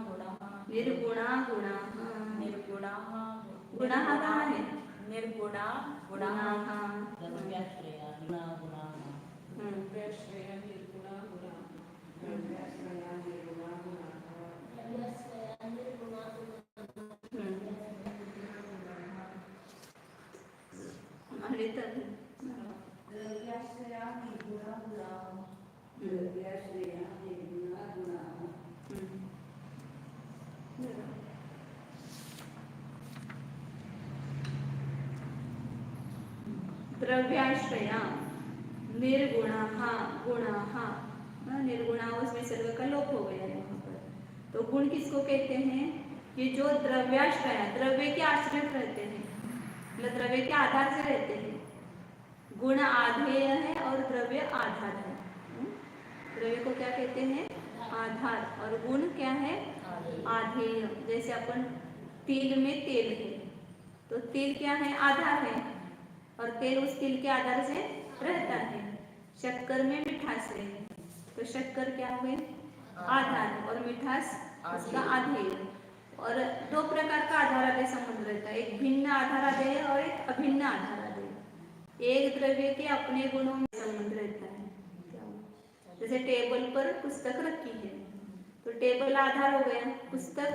गुणाः निर्गुणा गुणाः। निर्गुणाः गुणाः कहाँ है? निर्गुणा गुणाः द्रव्याश्रया गुणा गुणाः। द्रव्याश्रया निर्गुणा गुणाः द्रव्याश्रया निर्गुणा गुणाः आणि तर द्रव्याश्रया निर्गुणा गुणाः। द्रव्याश्रया निर्गुणा गुणाः। द्रव्याश्रया निर्गुणाः गुणाः। निर्गुणा उसमें सर्व का लोप हो गया है यहाँ पर। तो गुण किसको कहते हैं? ये जो द्रव्याश्रया, द्रव्य के आश्रित रहते हैं, मतलब द्रव्य के आधार से रहते हैं। गुण आधेय है और द्रव्य आधार है। द्रव्य को क्या कहते हैं? आधार। और गुण क्या है? आधेय। जैसे अपन तिल में तेल है, तो तिल क्या है? आधार है, और तेल उस तिल के आधार से रहता है। शक्कर में मिठास है, तो शक्कर क्या हुए? आधार, और मिठास उसका आधेय। और दो प्रकार का आधार आधेय संबंध रहता है, एक भिन्न आधार आधेय और एक अभिन्न आधार आधेय। एक द्रव्य के अपने गुणों में संबंध रहता है। जैसे टेबल पर पुस्तक रखी है, तो टेबल आधार हो गया, पुस्तक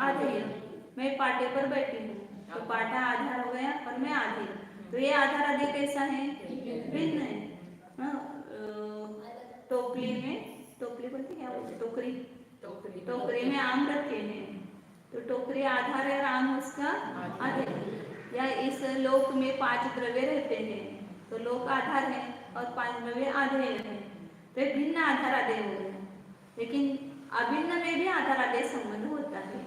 आधेय। मैं पाटे पर बैठी हूँ, तो पाटा आधार हो गया और मैं आधेय। तो ये आधार आधेय कैसा है? भिन्न है। टोकरी में, टोकरी बोलते क्या बोलते? टोकरी में आम रखे हैं, तो टोकरी आधार है और आम उसका आधेय। या इस लोक में 5 द्रव्य रहते हैं, तो लोक आधार है और 5 द्रव्य आधेय है। तो ये भिन्न आधार आधेय हो गया। लेकिन अभिन्न में भी आधार आधेय संबंध होता है।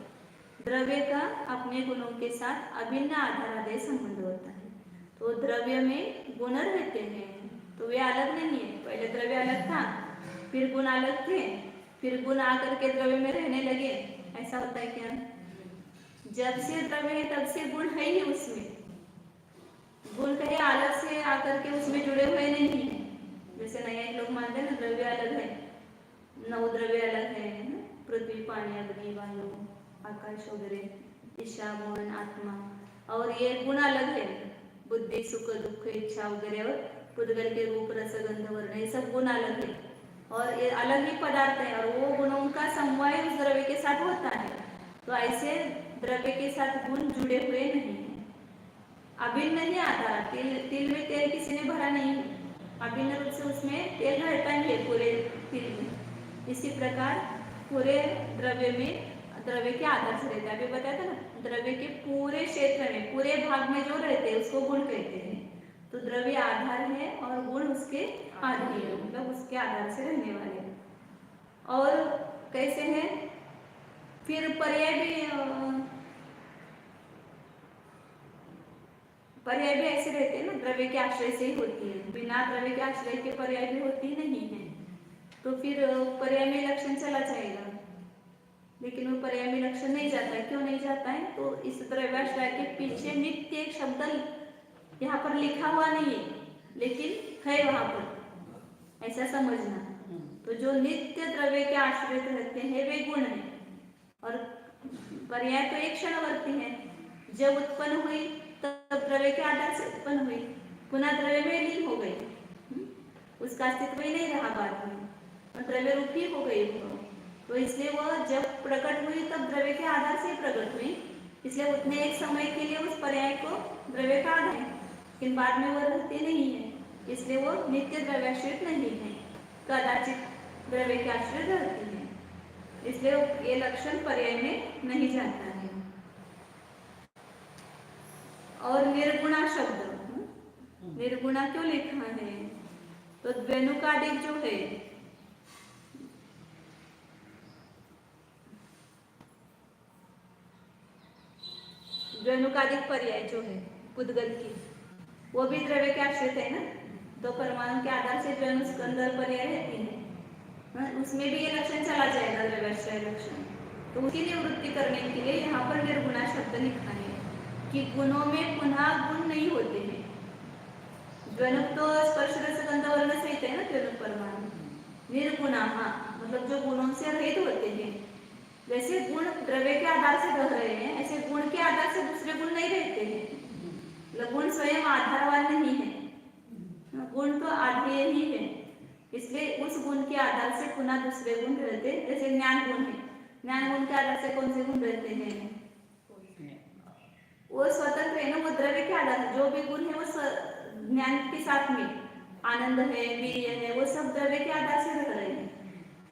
द्रव्य का अपने गुणों के साथ अभिन्न आधार आधेय संबंध होता है। तो द्रव्य में गुण रहते हैं, तो वे अलग नहीं है। पहले द्रव्य अलग था, फिर गुण अलग थे, फिर गुण आकर के द्रव्य में रहने लगे। ऐसा होता है क्या? जब से द्रव्य है तब से गुण है ही उसमें। गुण कहीं अलग से आकर के उसमें जुड़े हुए नहीं है। जैसे नए लोग मानते हैं ना, द्रव्य अलग है, 9 द्रव्य अलग है, पृथ्वी पानी अग्नि वायु आकाश वगैरह, ईशा मन आत्मा, और ये गुण अलग है, बुद्धि सुख दुख इच्छा वगैरह, और पुद्गल के रूप रसगंध वर्ण, ये सब गुण अलग है और ये अलग ही पदार्थ है, और वो गुणों का समवाय उस द्रव्य के साथ होता है। तो ऐसे द्रव्य के साथ गुण जुड़े हुए नहीं है। अभिन्न ही आधार, तिल में तेल किसी ने भरा नहीं है, अभिन्न रूप से उसमें तेल रहता ही है पूरे तिल में। इसी प्रकार पूरे द्रव्य में द्रव्य के आधार से रहता है। अभी बताया था ना, द्रव्य के पूरे क्षेत्र में, पूरे भाग में जो रहते हैं उसको गुण कहते हैं। तो द्रव्य आधार है और गुण उसके आधेय है, मतलब उसके आधार से रहने वाले। और कैसे है? फिर पर्याय भी ऐसे रहते हैं ना, द्रव्य के आश्रय से ही होती है, बिना द्रव्य के आश्रय के पर्याय भी होती नहीं है। तो फिर पर्याय में लक्षण चला जाएगा, लेकिन वो पर्याय में लक्षण नहीं जाता है। क्यों नहीं जाता है? तो इस द्रव्याश्रय के पीछे नित्य एक शब्द यहाँ पर लिखा हुआ नहीं है, लेकिन है वहां पर, ऐसा समझना। तो जो नित्य द्रव्य के आश्रित रहते हैं वे गुण है, और पर्याय तो एक क्षणवर्ती है। जब उत्पन्न हुई तब द्रव्य के आधार से उत्पन्न हुई, पुनः द्रव्य में लीन हो गई, उसका अस्तित्व ही नहीं रहा बाद में, और द्रव्य रूपी हो गई। तो इसलिए वह जब प्रकट हुई तब द्रव्य के आधार से प्रकट हुई, इसलिए उतने एक समय के लिए उस पर्याय को द्रव्य का आधार है, लेकिन बाद में वह रहते नहीं है, इसलिए वो नित्य द्रव्याश्रित नहीं है, कदाचित द्रव्य के आश्रित रहती है। इसलिए ये लक्षण पर्याय में नहीं जाता है। और निर्गुणा शब्द, निर्गुणा क्यों लिखा है? तो द्व्यनुकादिक जो है द्व्यनुकादिक पर्याय जो है पुद्गल की, वो भी द्रव्य के आश्रित है ना। तो परमाणु के आधार से द्व्यनु स्कंद और पर्याय रहती है, उसमें भी ये लक्षण चला जाएगा द्रव्याश्रय लक्षण। तो उसकी निवृत्ति करने के लिए यहाँ पर निर्गुणा शब्द लिखा है कि गुणों में पुनः गुण नहीं होते हैं। द्व्यनुक तो स्पर्श रस गंध वर्ण सहित है ना द्व्यनुक परमाणु। निर्गुणा मतलब जो गुणों से रहित होते हैं। जैसे गुण द्रव्य के आधार से रह रहे हैं, ऐसे गुण के आधार से दूसरे गुण नहीं रहते हैं। मतलब गुण स्वयं आधारवान नहीं है, गुण तो आधेय ही है, इसलिए उस गुण के आधार से पुनः दूसरे गुण रहते। जैसे ज्ञान गुण है, ज्ञान गुण के आधार से कौन से गुण रहते हैं? वो स्वतंत्र है ना, वो द्रव्य के आधार से जो भी गुण है वो ज्ञान के साथ में, आनंद है, वीर्य है, वो सब द्रव्य के आधार से रह रहे हैं।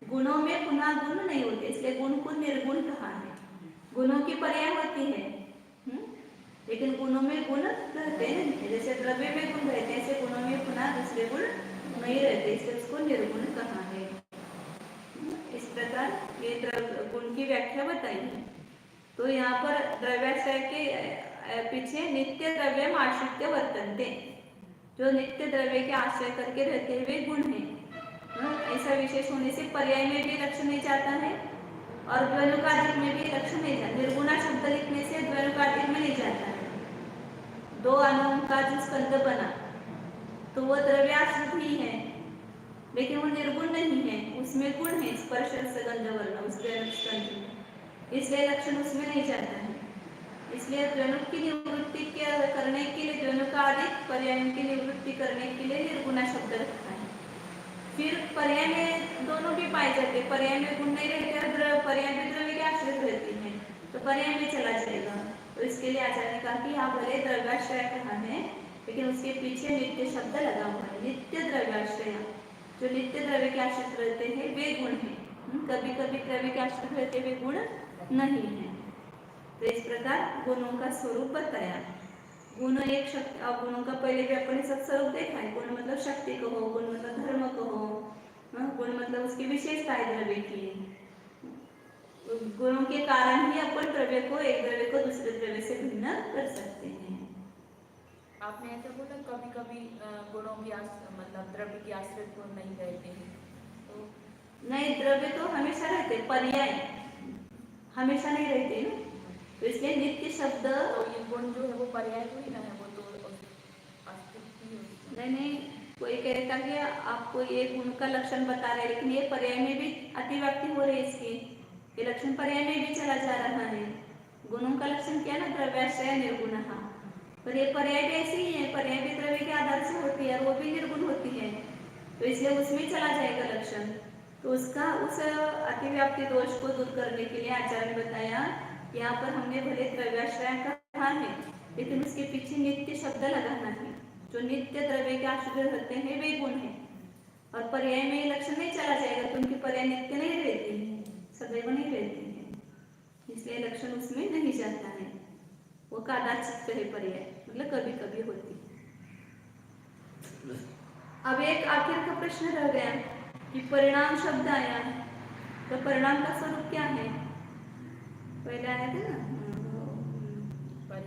गुणों में पुनः गुण नहीं होते, इसलिए गुण को निर्गुण कहा है। गुणों की पर्याय होती है, लेकिन गुणों में गुण रहते हैं। जैसे द्रव्य में गुण रहते हैं, ऐसे गुणों में पुनः दूसरे गुण नहीं रहते, इसलिए उसको निर्गुण कहा है। इस प्रकार ये गुण की व्याख्या बताई है। तो यहाँ पर द्रव्याश्रय के पीछे नित्य द्रव्य आश्रित्य वर्तनते, जो नित्य द्रव्य के आश्रय करके रहते हुए गुण है। ऐसा विशेष होने से पर्याय में भी लक्षण नहीं जाता है और द्व्यनुकादिक में भी लक्षण नहीं जाता। निर्गुणा शब्द लिखने से द्व्यनुकादिक में नहीं जाता है। दो अणुओं का जो स्कंद बना तो वो द्रव्याश्रित ही है, लेकिन वो निर्गुण नहीं है, उसमें गुण है, स्पर्श रस गंध वर्ण उस स्कंद में, इसलिए लक्षण उसमें नहीं जाता है। इसलिए द्व्यनुक की निवृत्ति करने के लिए, द्व्यनुकादिक पर्यायों की निवृत्ति करने के लिए निर्गुणा शब्द रखा है। फिर पर्याय में दोनों भी पाए जाते, पर्याय में गुण नहीं रहते और पर्याय में द्रव्य के आश्रित रहती है, तो पर्याय में चला जाएगा। तो इसके लिए आचार्य ने कहा कि यहाँ भले द्रव्याश्रय कहा है, लेकिन उसके पीछे नित्य शब्द लगा हुआ है। नित्य द्रव्याश्रय, जो नित्य द्रव्य के आश्रित रहते हैं वे गुण है, कभी कभी द्रव्य के आश्रित रहते हुए गुण नहीं है। तो इस प्रकार गुणों का स्वरूप बताया। गुण एक शक्ति, गुणों का पहले भी अपने सब स्वरूप देखा है। गुण मतलब शक्ति कहो, गुण मतलब धर्म कहो, गुण मतलब उसकी विशेषता है द्रव्य की। गुणों के कारण ही अपन द्रव्य को, एक द्रव्य को दूसरे द्रव्य से भिन्न कर सकते हैं। आपने ऐसा बोला कभी कभी गुणों की मतलब द्रव्य की आश्रित गुण नहीं रहते हैं, तो नहीं, द्रव्य तो हमेशा रहते, पर्याय हमेशा नहीं रहते ना। तो इसलिए नित्य शब्द, तो ये गुण जो है वो पर्याय हुई ना है, वो तो अस्तित्व ही होता है। नहीं, कोई कहता कि आपको ये गुण का लक्षण बता रहे हैं, लेकिन ये पर्याय में भी अतिव्याप्ति हो रही है इसकी, ये लक्षण पर्याय में भी चला जा रहा है। गुणों का लक्षण क्या ना, द्रव्याश्रय निर्गुण, पर ये पर्याय भी ऐसी ही है, पर्याय भी द्रव्य के आधार से होती है और वो भी निर्गुण होती है, तो इसलिए उसमें चला जाएगा लक्षण। तो उसका उस अतिव्याप्ति दोष को दूर करने के लिए आचार्य ने बताया, यहाँ पर हमने भले द्रव्याश्रय कहा है, लेकिन उसके पीछे नित्य शब्द लगाना है। जो नित्य द्रव्य के आश्रित रहते हैं वे गुण है, और पर्याय में लक्षण नहीं चला जाएगा, क्योंकि पर्याय नित्य नहीं रहती है, सदैव नहीं रहती है, इसलिए लक्षण उसमें नहीं जाता है। वो कदाचित है पर्याय, मतलब कभी कभी होती है। अब एक आखिर का प्रश्न रह गया कि परिणाम शब्द आया, तो परिणाम का स्वरूप क्या है? पहले आया था ना,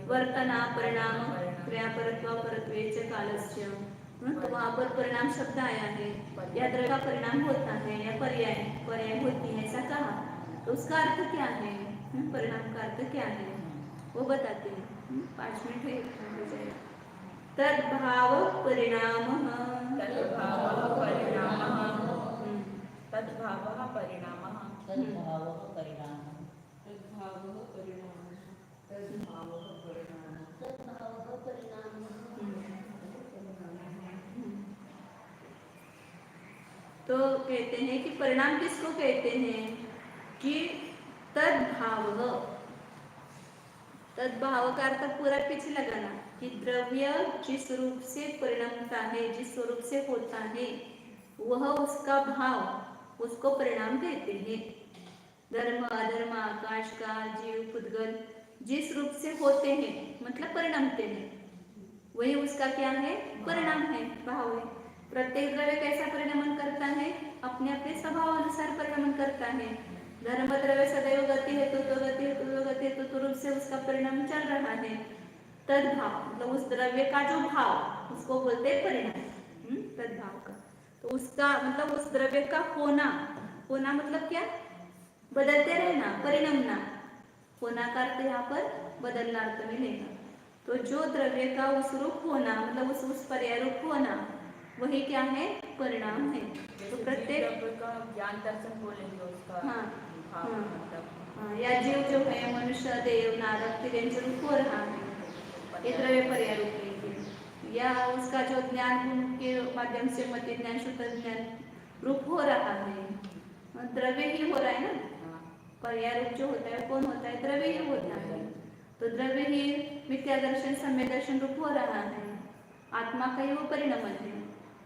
वर्तना परिणाम क्रियापरत्वा परत्वे च कालस्य, तो वहाँ पर परिणाम शब्द आया है। या द्रव्य का परिणाम होता है या पर्याय होती है, ऐसा कहा, तो उसका अर्थ क्या है? परिणाम का अर्थ क्या है वो बताते हैं। 5 मिनट है, हो जाएगा। तद्भाव परिणाम, तद्भावः परिणामः, तद्भावः परिणामः, तद्भावः परिणामः, तद्भावः परिणामः, तद्भावः परिणामः, तद्भावः परिणामः। तो कहते हैं कि परिणाम किसको कहते हैं कि तद्भाव, तद्भाव का अर्थ पूरा पीछे लगाना कि द्रव्य जिस रूप से परिणमता है, जिस स्वरूप से होता है, वह उसका भाव, उसको परिणाम कहते हैं। धर्म अधर्म, आकाश काल जीव पुद्गल जिस रूप से होते हैं मतलब परिणमते हैं, वही उसका क्या है, परिणाम है, भाव है। प्रत्येक द्रव्य कैसा परिणमन करता है, अपने अपने स्वभाव अनुसार परिणमन करता है। धर्म द्रव्य सदैव गति है, तो गति है, तो गति है, तो रूप से उसका परिणाम चल रहा है। तद्भाव मतलब उस द्रव्य का जो भाव, उसको बोलते हैं परिणाम। तद्भाव का तो उसका मतलब उस द्रव्य का होना, होना मतलब क्या, बदलते रहना, परिणमना। होना का अर्थ यहाँ पर बदलना अर्थ में लेगा। तो जो द्रव्य का उस रूप होना मतलब उस पर्याय रूप होना, वही क्या है, परिणाम है। तो प्रत्येक द्रव्य का ज्ञान दर्शन बोलेंगे उसका हाँ भाव हाँ मतलब हाँ, या जीव जो है, मनुष्य, देव, नारद, तिर्यंच रूप हो रहा है, ये द्रव्य पर्याय रूप लेंगे। या उसका जो ज्ञान गुण के माध्यम से मति ज्ञान, शुद्ध ज्ञान रूप हो रहा है, द्रव्य ही हो रहा है ना। पर्याय रूप जो होता है कौन होता है, द्रव्य ही होता है। तो द्रव्य ही मिथ्या दर्शन, सम्य दर्शन रूप हो रहा है, आत्मा का ही वो परिणमन है।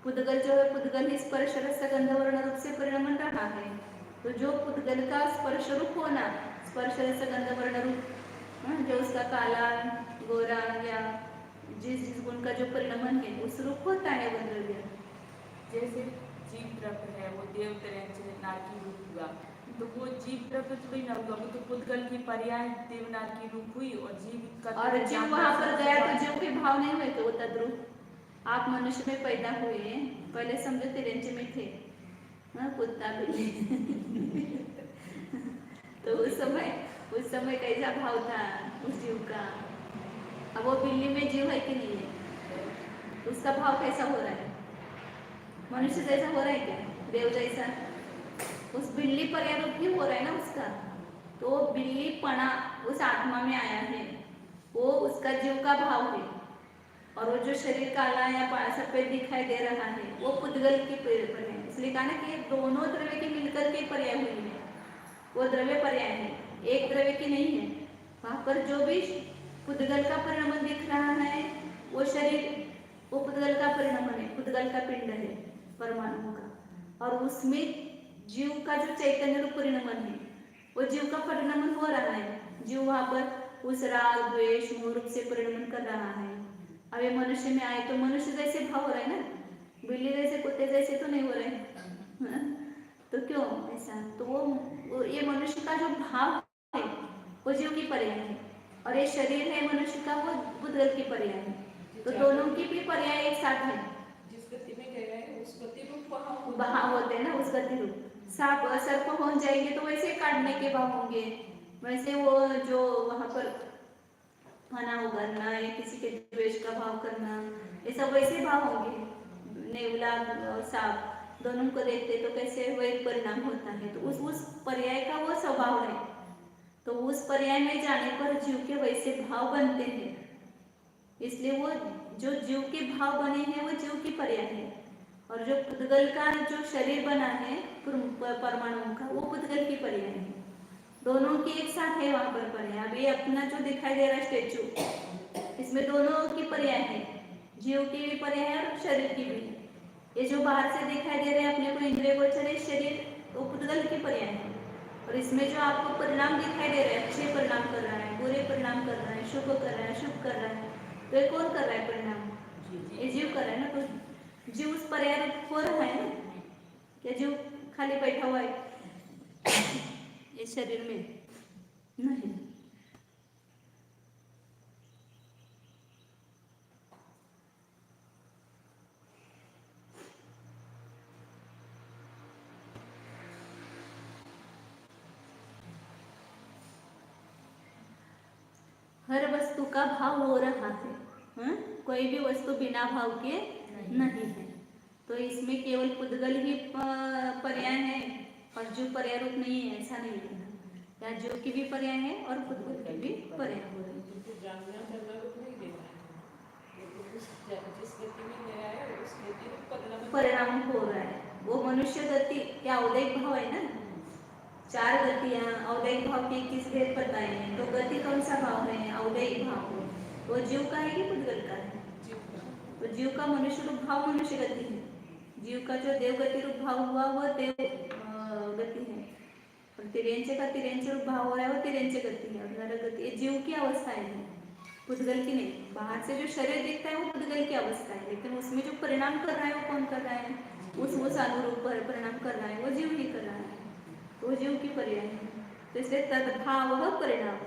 पुद्गल जो है, पुद्गल ही स्पर्श रस गंध वर्ण रूप से परिणमन रहा है। तो जो पुद्गल का स्पर्श रूप होना, स्पर्श रस गंध वर्ण रूप, जो उसका काला, गोरा या जिस गुण का जो परिणमन है, उस रूप होता है वो द्रव्य। जैसे जीव द्रव्य है वो देव नार की रूप हुआ, तो वो जीव द्रव्य थोड़ी ना हुआ, वो तो पुद्गल की पर्याय देवनार की रूप हुई और जीव का और जीव वहां पर गया तो जीव के भाव नहीं हुए, तो वो तद्रूप। आप मनुष्य में पैदा हुए, पहले समझो तिरंज में थे, कुत्ता बिल्ली तो उस समय कैसा भाव था उस जीव का। अब वो बिल्ली में जीव है कि नहीं है, उसका भाव कैसा हो रहा है, मनुष्य जैसा हो रहा है क्या, देव जैसा, उस बिल्ली पर या रूप ही हो रहा है ना उसका। तो बिल्ली पना उस आत्मा में आया है, वो उसका जीव का भाव है। और वो जो शरीर काला या सफेद दिखाई दे रहा है, वो पुद्गल की प्रेरण है। इसलिए कहा ना कि दोनों द्रव्य की मिलकर के पर्याय हुई है, वो द्रव्य पर्याय है, एक द्रव्य की नहीं है। वहां पर जो भी पुद्गल का परिणमन दिख रहा है, वो शरीर, वो पुद्गल का परिणमन है, पुद्गल का पिंड है परमाणु का। और उसमें जीव का जो चैतन्य रूप परिणमन है, वो जीव का परिणमन हो रहा है। जीव वहां पर उस राग द्वेष मोह रूप से परिणमन कर रहा है। अब ये मनुष्य में आए तो मनुष्य जैसे भाव हो रहा है ना, बिल्ली जैसे, कुत्ते जैसे तो नहीं हो रहे तो क्यों ऐसा, तो वो ये मनुष्य का जो भाव है वो जीव की पर्याय है, और ये शरीर है मनुष्य का, वो पुद्गल की पर्याय है। तो दोनों की भी पर्याय एक साथ है, जिस गति में गया है उस गति रूप भाव होते हैं ना, उस गति रूप। सांप सर्प पहुंच जाएंगे तो वैसे काटने के भाव होंगे, वैसे वो जो वहां पर खाना उगरना या किसी के द्वेष का भाव करना, ये सब वैसे भाव होंगे। नेवला और सांप दोनों को देखते तो कैसे वही परिणाम होता है। तो उस पर्याय का वो स्वभाव है, तो उस पर्याय में जाने पर जीव के वैसे भाव बनते हैं। इसलिए वो जो जीव के भाव बने हैं वो जीव की पर्याय है, और जो पुद्गल का जो शरीर बना है परमाणु का, वो पुद्गल की पर्याय है। दोनों की एक साथ है वहां पर पर्याय। अभी अपना जो दिखाई दे रहा है स्टेचू, इसमें दोनों की पर्याय है, जीव की भी पर्याय है और शरीर की भी। ये जो बाहर से दिखाई दे रहे हैं अपने को इंद्रिय गोचर शरीर, वो पुद्गल की पर्याय है। और इसमें जो आपको परिणाम दिखाई दे रहे हैं, अच्छे परिणाम कर रहा है, बुरे परिणाम कर रहा है, शुभ कर रहा है, शुभ कर रहा है, तो ये कौन कर रहा है परिणाम, ये जीव कर रहा है ना। तो जीव उस पर्याय रूप हो रहा है ना, क्या जीव खाली बैठा हुआ है ये शरीर में नहीं। हर वस्तु का भाव हो रहा है, कोई भी वस्तु बिना भाव के नहीं है। तो इसमें केवल पुद्गल ही पर्याय है और जीव पर्याय रूप नहीं है, ऐसा नहीं है। या जीव की भी पर्याय है और पुद्गल की भी पर्याय हो रही है। जानना करना रूप नहीं देना है, जिस गति में गया है उस गति में परिणाम हो रहा है। वो मनुष्य गति क्या औदैक भाव है ना, 4 गतियां औदैक भाव के 21 भेद बताए हैं। तो गति कौन सा भाव है, औदैक भाव, वो जीव का है कि पुद्गल का है। तो जीव का मनुष्य रूप भाव मनुष्य गति है, जीव का जो देव गति रूप भाव हुआ वह देव गति है, और तिर्यंच का तिर्यंच रूप भाव हो रहा है वो तिर्यंच गति है, और नर गति, ये जीव की अवस्था है। पुद्गल की नहीं। बाहर से जो शरीर दिखता है वो पुद्गल की अवस्था है, लेकिन उसमें जो परिणाम कर रहा है वो कौन कर रहा है? उस अनुरूप परिणाम कर रहा है वो जीव ही कर रहा है, तो वो जीव की पर्याय है। तो इसलिए तद्भाव परिणाम,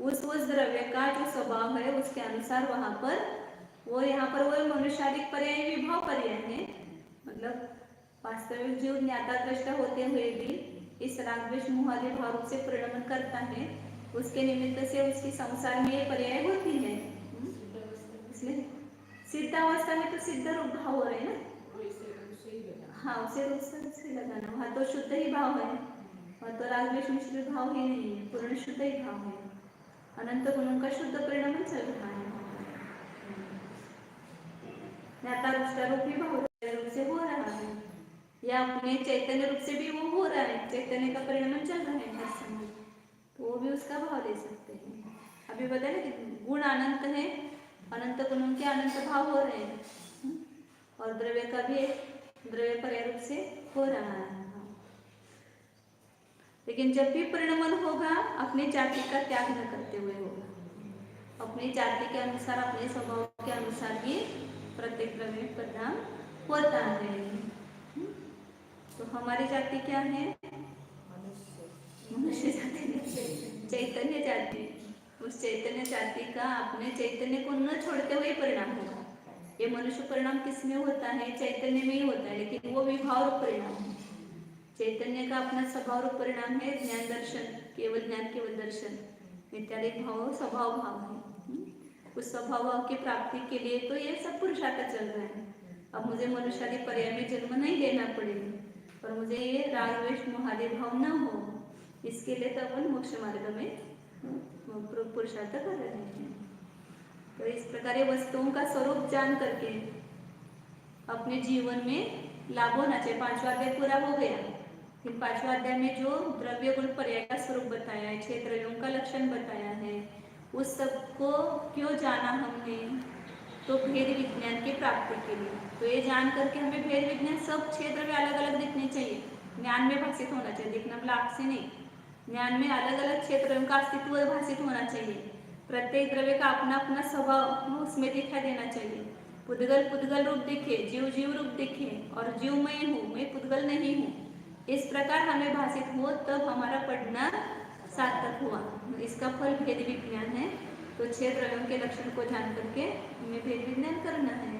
उस द्रव्य का जो स्वभाव है उसके अनुसार वहां पर वो, यहाँ पर वो मनुष्यादिक पर्याय विभाव पर्याय है। मतलब वास्तविक जीव ज्ञाता दृष्टा होते हुए भी इस राग द्वेष मोह आदि भाव रूप से परिणमन करता है, उसके निमित्त से उसकी संसार में ये पर्याय होती है। इसलिए सिद्धावस्था में तो सिद्ध रूप भाव हो रहे हैं ना, हाँ उसे रूप से लगाना, वहाँ तो शुद्ध ही भाव है, वहाँ तो राग द्वेष मिश्रित भाव ही नहीं है, पूर्ण शुद्ध ही भाव है, अनंत गुणों का शुद्ध परिणाम चल रहा है। ज्ञाता दृष्टा रूप भी भाव रूप से हो रहा है, या अपने चैतन्य रूप से भी वो हो रहा है, चैतन्य का परिणाम चल रहा है हर समय, तो वो भी उसका भाव ले सकते हैं। अभी बताया ना कि गुण अनंत है, अनंत गुणों के अनंत भाव हो रहे हैं, और द्रव्य का भी द्रव्य पर्याय रूप से हो रहा है। लेकिन जब भी परिणमन होगा अपनी जाति का त्याग न करते हुए होगा, अपनी जाति के अनुसार अपने स्वभाव के अनुसार ही प्रत्येक द्रव्य परिणाम होता है। तो हमारी जाति क्या है? मनुष्य जाति, चैतन्य जाति। उस चैतन्य जाति का अपने चैतन्य को न छोड़ते हुए परिणाम होगा। ये मनुष्य परिणाम किस में होता है? चैतन्य में ही होता है, लेकिन वो विभाव रूप परिणाम है। चैतन्य का अपना स्वभाव रूप परिणाम है ज्ञान दर्शन, केवल ज्ञान केवल दर्शन इत्यादि भाव स्वभाव भाव है। उस स्वभाव भाव की प्राप्ति के लिए तो ये सब पुरुषार्थ चल रहा है। अब मुझे मनुष्यादि पर्याय में जन्म नहीं लेना पड़ेगा, पर मुझे ये राग द्वेष मोहादि भाव न हो, इसके लिए तो अपन मोक्ष मार्ग में पुरुषार्थ कर रहे हैं। तो इस प्रकार वस्तुओं का स्वरूप जान करके अपने जीवन में लाभ होना चाहिए। 5वां अध्याय पूरा हो गया, फिर 5वां अध्याय में जो द्रव्य गुण पर्याय का स्वरूप बताया है, 6 द्रव्यों का लक्षण बताया है, उस सबको क्यों जाना हमने? तो भेद विज्ञान की प्राप्ति के लिए। तो ये जान करके हमें भेद विज्ञान सब 6 द्रव्य अलग अलग दिखने चाहिए, ज्ञान में भाषित होना चाहिए, दिखना लाभ से नहीं, ज्ञान में अलग अलग 6 द्रव्यों का अस्तित्व भाषित होना चाहिए। प्रत्येक द्रव्य का अपना अपना स्वभाव उसमें दिखाई देना चाहिए। पुद्गल पुद्गल रूप दिखे, जीव जीव रूप दिखे, और जीव मैं हूँ, मैं पुद्गल नहीं हूँ, इस प्रकार हमें भाषित हो, तब हमारा पढ़ना सार्थक हुआ। इसका फल भेद विज्ञान है। तो 6 द्रव्यों के लक्षण को जान करके हमें भेद विज्ञान करना है।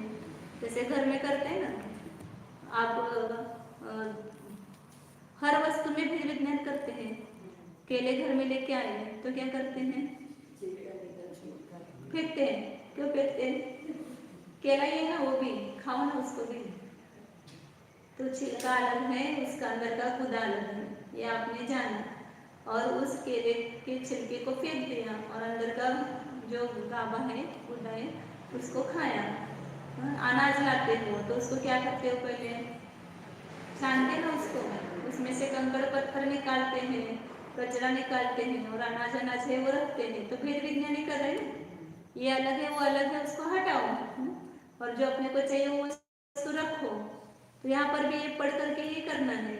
जैसे घर में करते हैं ना, आप हर वस्तु में भेद विज्ञान करते हैं। केले घर में लेके आए तो क्या करते हैं? फेंकते हैं। क्यों फेंकते हैं? केला ही है ना, वो भी खाओ ना उसको भी। तो छिलका अलग है, उसका अंदर का गुदा अलग है, ये आपने जाना, और उस केले के छिलके को फेंक दिया और अंदर का जो गाबा है, गुदा है, उसको खाया। अनाज लाते हो तो उसको क्या करते हो? पहले छानते ना उसको, उसमें से कंकड़ पत्थर निकालते हैं, कचरा निकालते हैं, और अनाज अनाज है वो रखते हैं। तो भेद विज्ञानी कर रहे हैं, ये अलग है वो अलग है, उसको हटाओ, और जो अपने को चाहिए वो वस्तु रखो। तो यहाँ पर भी ये पढ़ करके ये करना है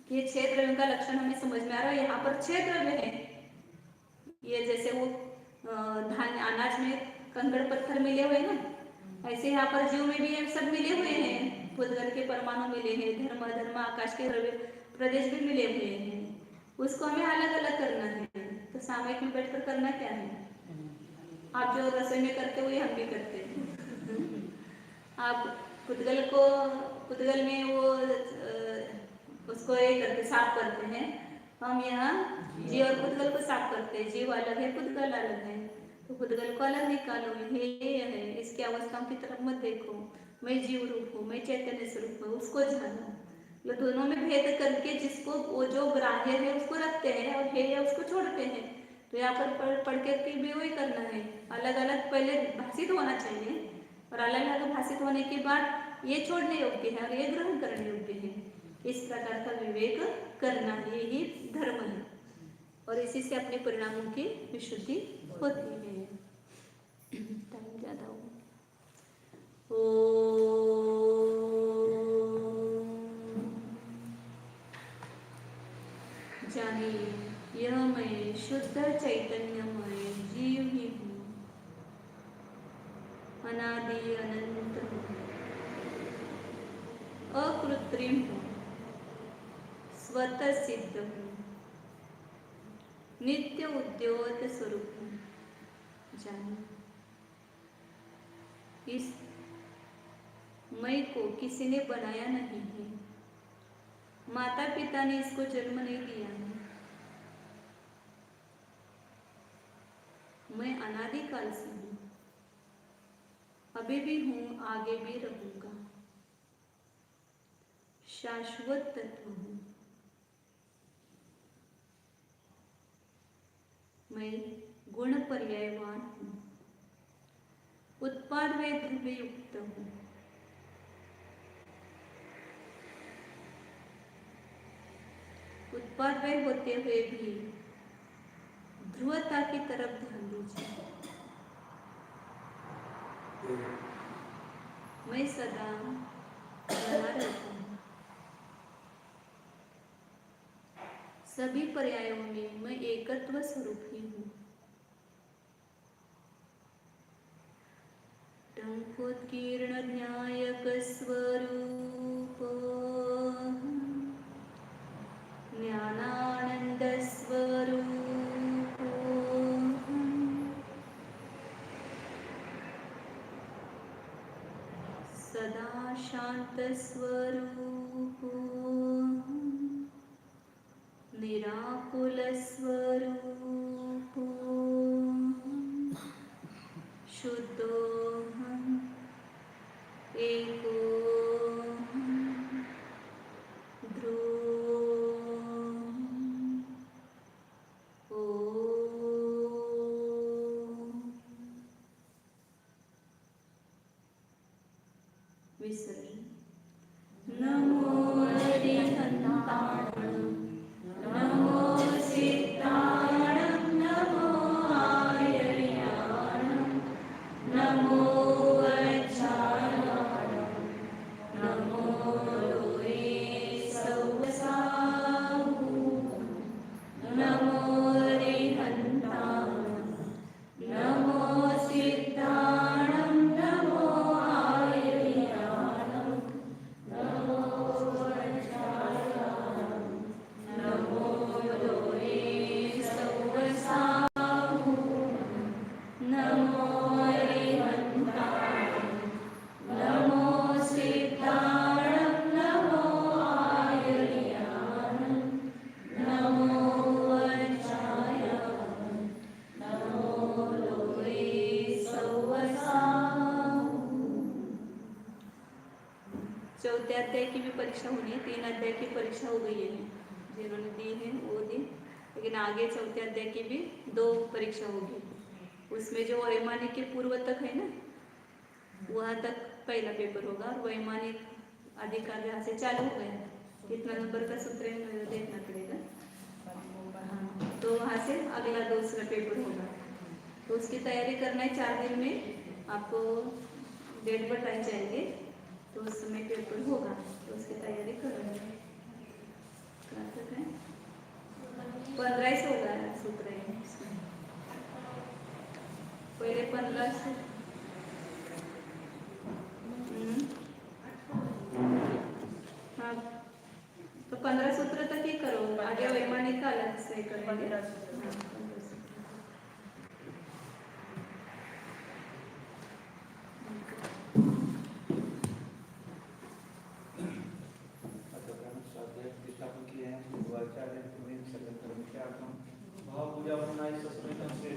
कि ये 6 द्रव्यों का लक्षण हमें समझ में आ रहा है। यहाँ पर 6 द्रव्य है। ये जैसे वो धान्य अनाज में कंकड़ पत्थर मिले हुए ना, ऐसे यहाँ पर जीव में भी ये सब मिले हुए हैं। पुद्गल के परमाणु मिले हैं, धर्म अधर्म आकाश के द्रव्य प्रदेश भी मिले हुए हैं, उसको हमें अलग अलग करना है। तो सामयिक में बैठकर करना क्या है? आप जो रसोई में करते हो ये हम भी करते हैं। आप पुद्गल में वो उसको ये करते, साफ करते हैं। हम यहाँ जीव और पुद्गल को साफ करते हैं। जीव अलग है, पुद्गल अलग है, तो पुद्गल को अलग निकालो। ये है, इसकी अवस्थाओं की तरफ मत देखो। मैं जीव रूप हूँ, मैं चैतन्य स्वरूप हूँ, उसको जानो। तो दोनों में भेद करके जिसको वो जो ग्राह्य है उसको रखते हैं, और हे उसको छोड़ते हैं। तो यहाँ पर पढ़ के भी वही करना है। अलग अलग पहले भाषित होना चाहिए, और अलग अलग भाषित होने के बाद ये छोड़ने योग्य है और ये ग्रहण करने योग्य है। इस प्रकार का विवेक करना, यही धर्म है, और इसी से अपने परिणामों की विशुद्धि होती है। टाइम ज्यादा हो। जानिए, यह मैं शुद्ध चैतन्यमय जीव ही हूँ, अनादि अनंत हूँ, अकृत्रिम हूँ, स्वतः सिद्ध हूँ, नित्य उद्योत स्वरूप हूँ। जानो इस मैं को किसी ने बनाया नहीं है, माता पिता ने इसको जन्म नहीं दिया है। मैं अनादिकाल से हूँ, अभी भी हूँ, आगे भी रहूंगा। शाश्वत तत्व हूँ। मैं गुण पर्यायवान हूँ, उत्पाद व ध्रुव युक्त हूँ। उत्पाद व होते हुए भी ध्रुवता की तरफ ध्यान दीजिए। मैं सदा यहाँ रहता हूँ, सभी पर्यायों में मैं एकत्व स्वरूप ही हूँ। टंकोत्कीर्ण न्यायक स्वरूप ज्ञानानंद स्वरूप सदा शांत स्वरूप निराकुल स्वरूप शुद्धोऽहम् एकोऽहम् ध्रुवोऽहम् ॐ। विसर्जन। नमो हरिहन्ताणं, नमो सिद्धाणं, नमो आयर्याणं, नमो वज्राणां, नमो लोये सौवसाहूतं, नमो हरिहन्ताणं, नमो सिद्धाणं, नमो आयर्याणं, नमो वज्राणां, नमो लोये सौवसाहूतं, नमो हरिहन्ताणं, नमो सिद्धाणं, नमो आयर्याणं, नमो वज्राणां, नमो लोये सौवसाहूतं। चौथे अध्याय की भी परीक्षा होनी है, 3 अध्याय की परीक्षा हो गई है जिन्होंने दी है वो दी, लेकिन आगे चौथे अध्याय की भी 2 परीक्षा होगी। उसमें जो वैमानिक के पूर्व तक है ना, वहाँ तक पहला पेपर होगा और वैमानिक अधिकार यहाँ से चालू हो गया। कितना नंबर का सूत्र है मुझे देखना पड़ेगा। हाँ, तो वहाँ से अगला दूसरा पेपर होगा, तो उसकी तैयारी करना है। 4 दिन में आपको डेट बताई जाएगी, तो उस समय पेपर होगा, तो उसकी तैयारी करना है। कहाँ तक है? 15 से होगा सूत्र है इसमें। पहले 15 से हाँ, तो 15 सूत्र तक ही करो, आगे वैमानिक का अलग से करेंगे।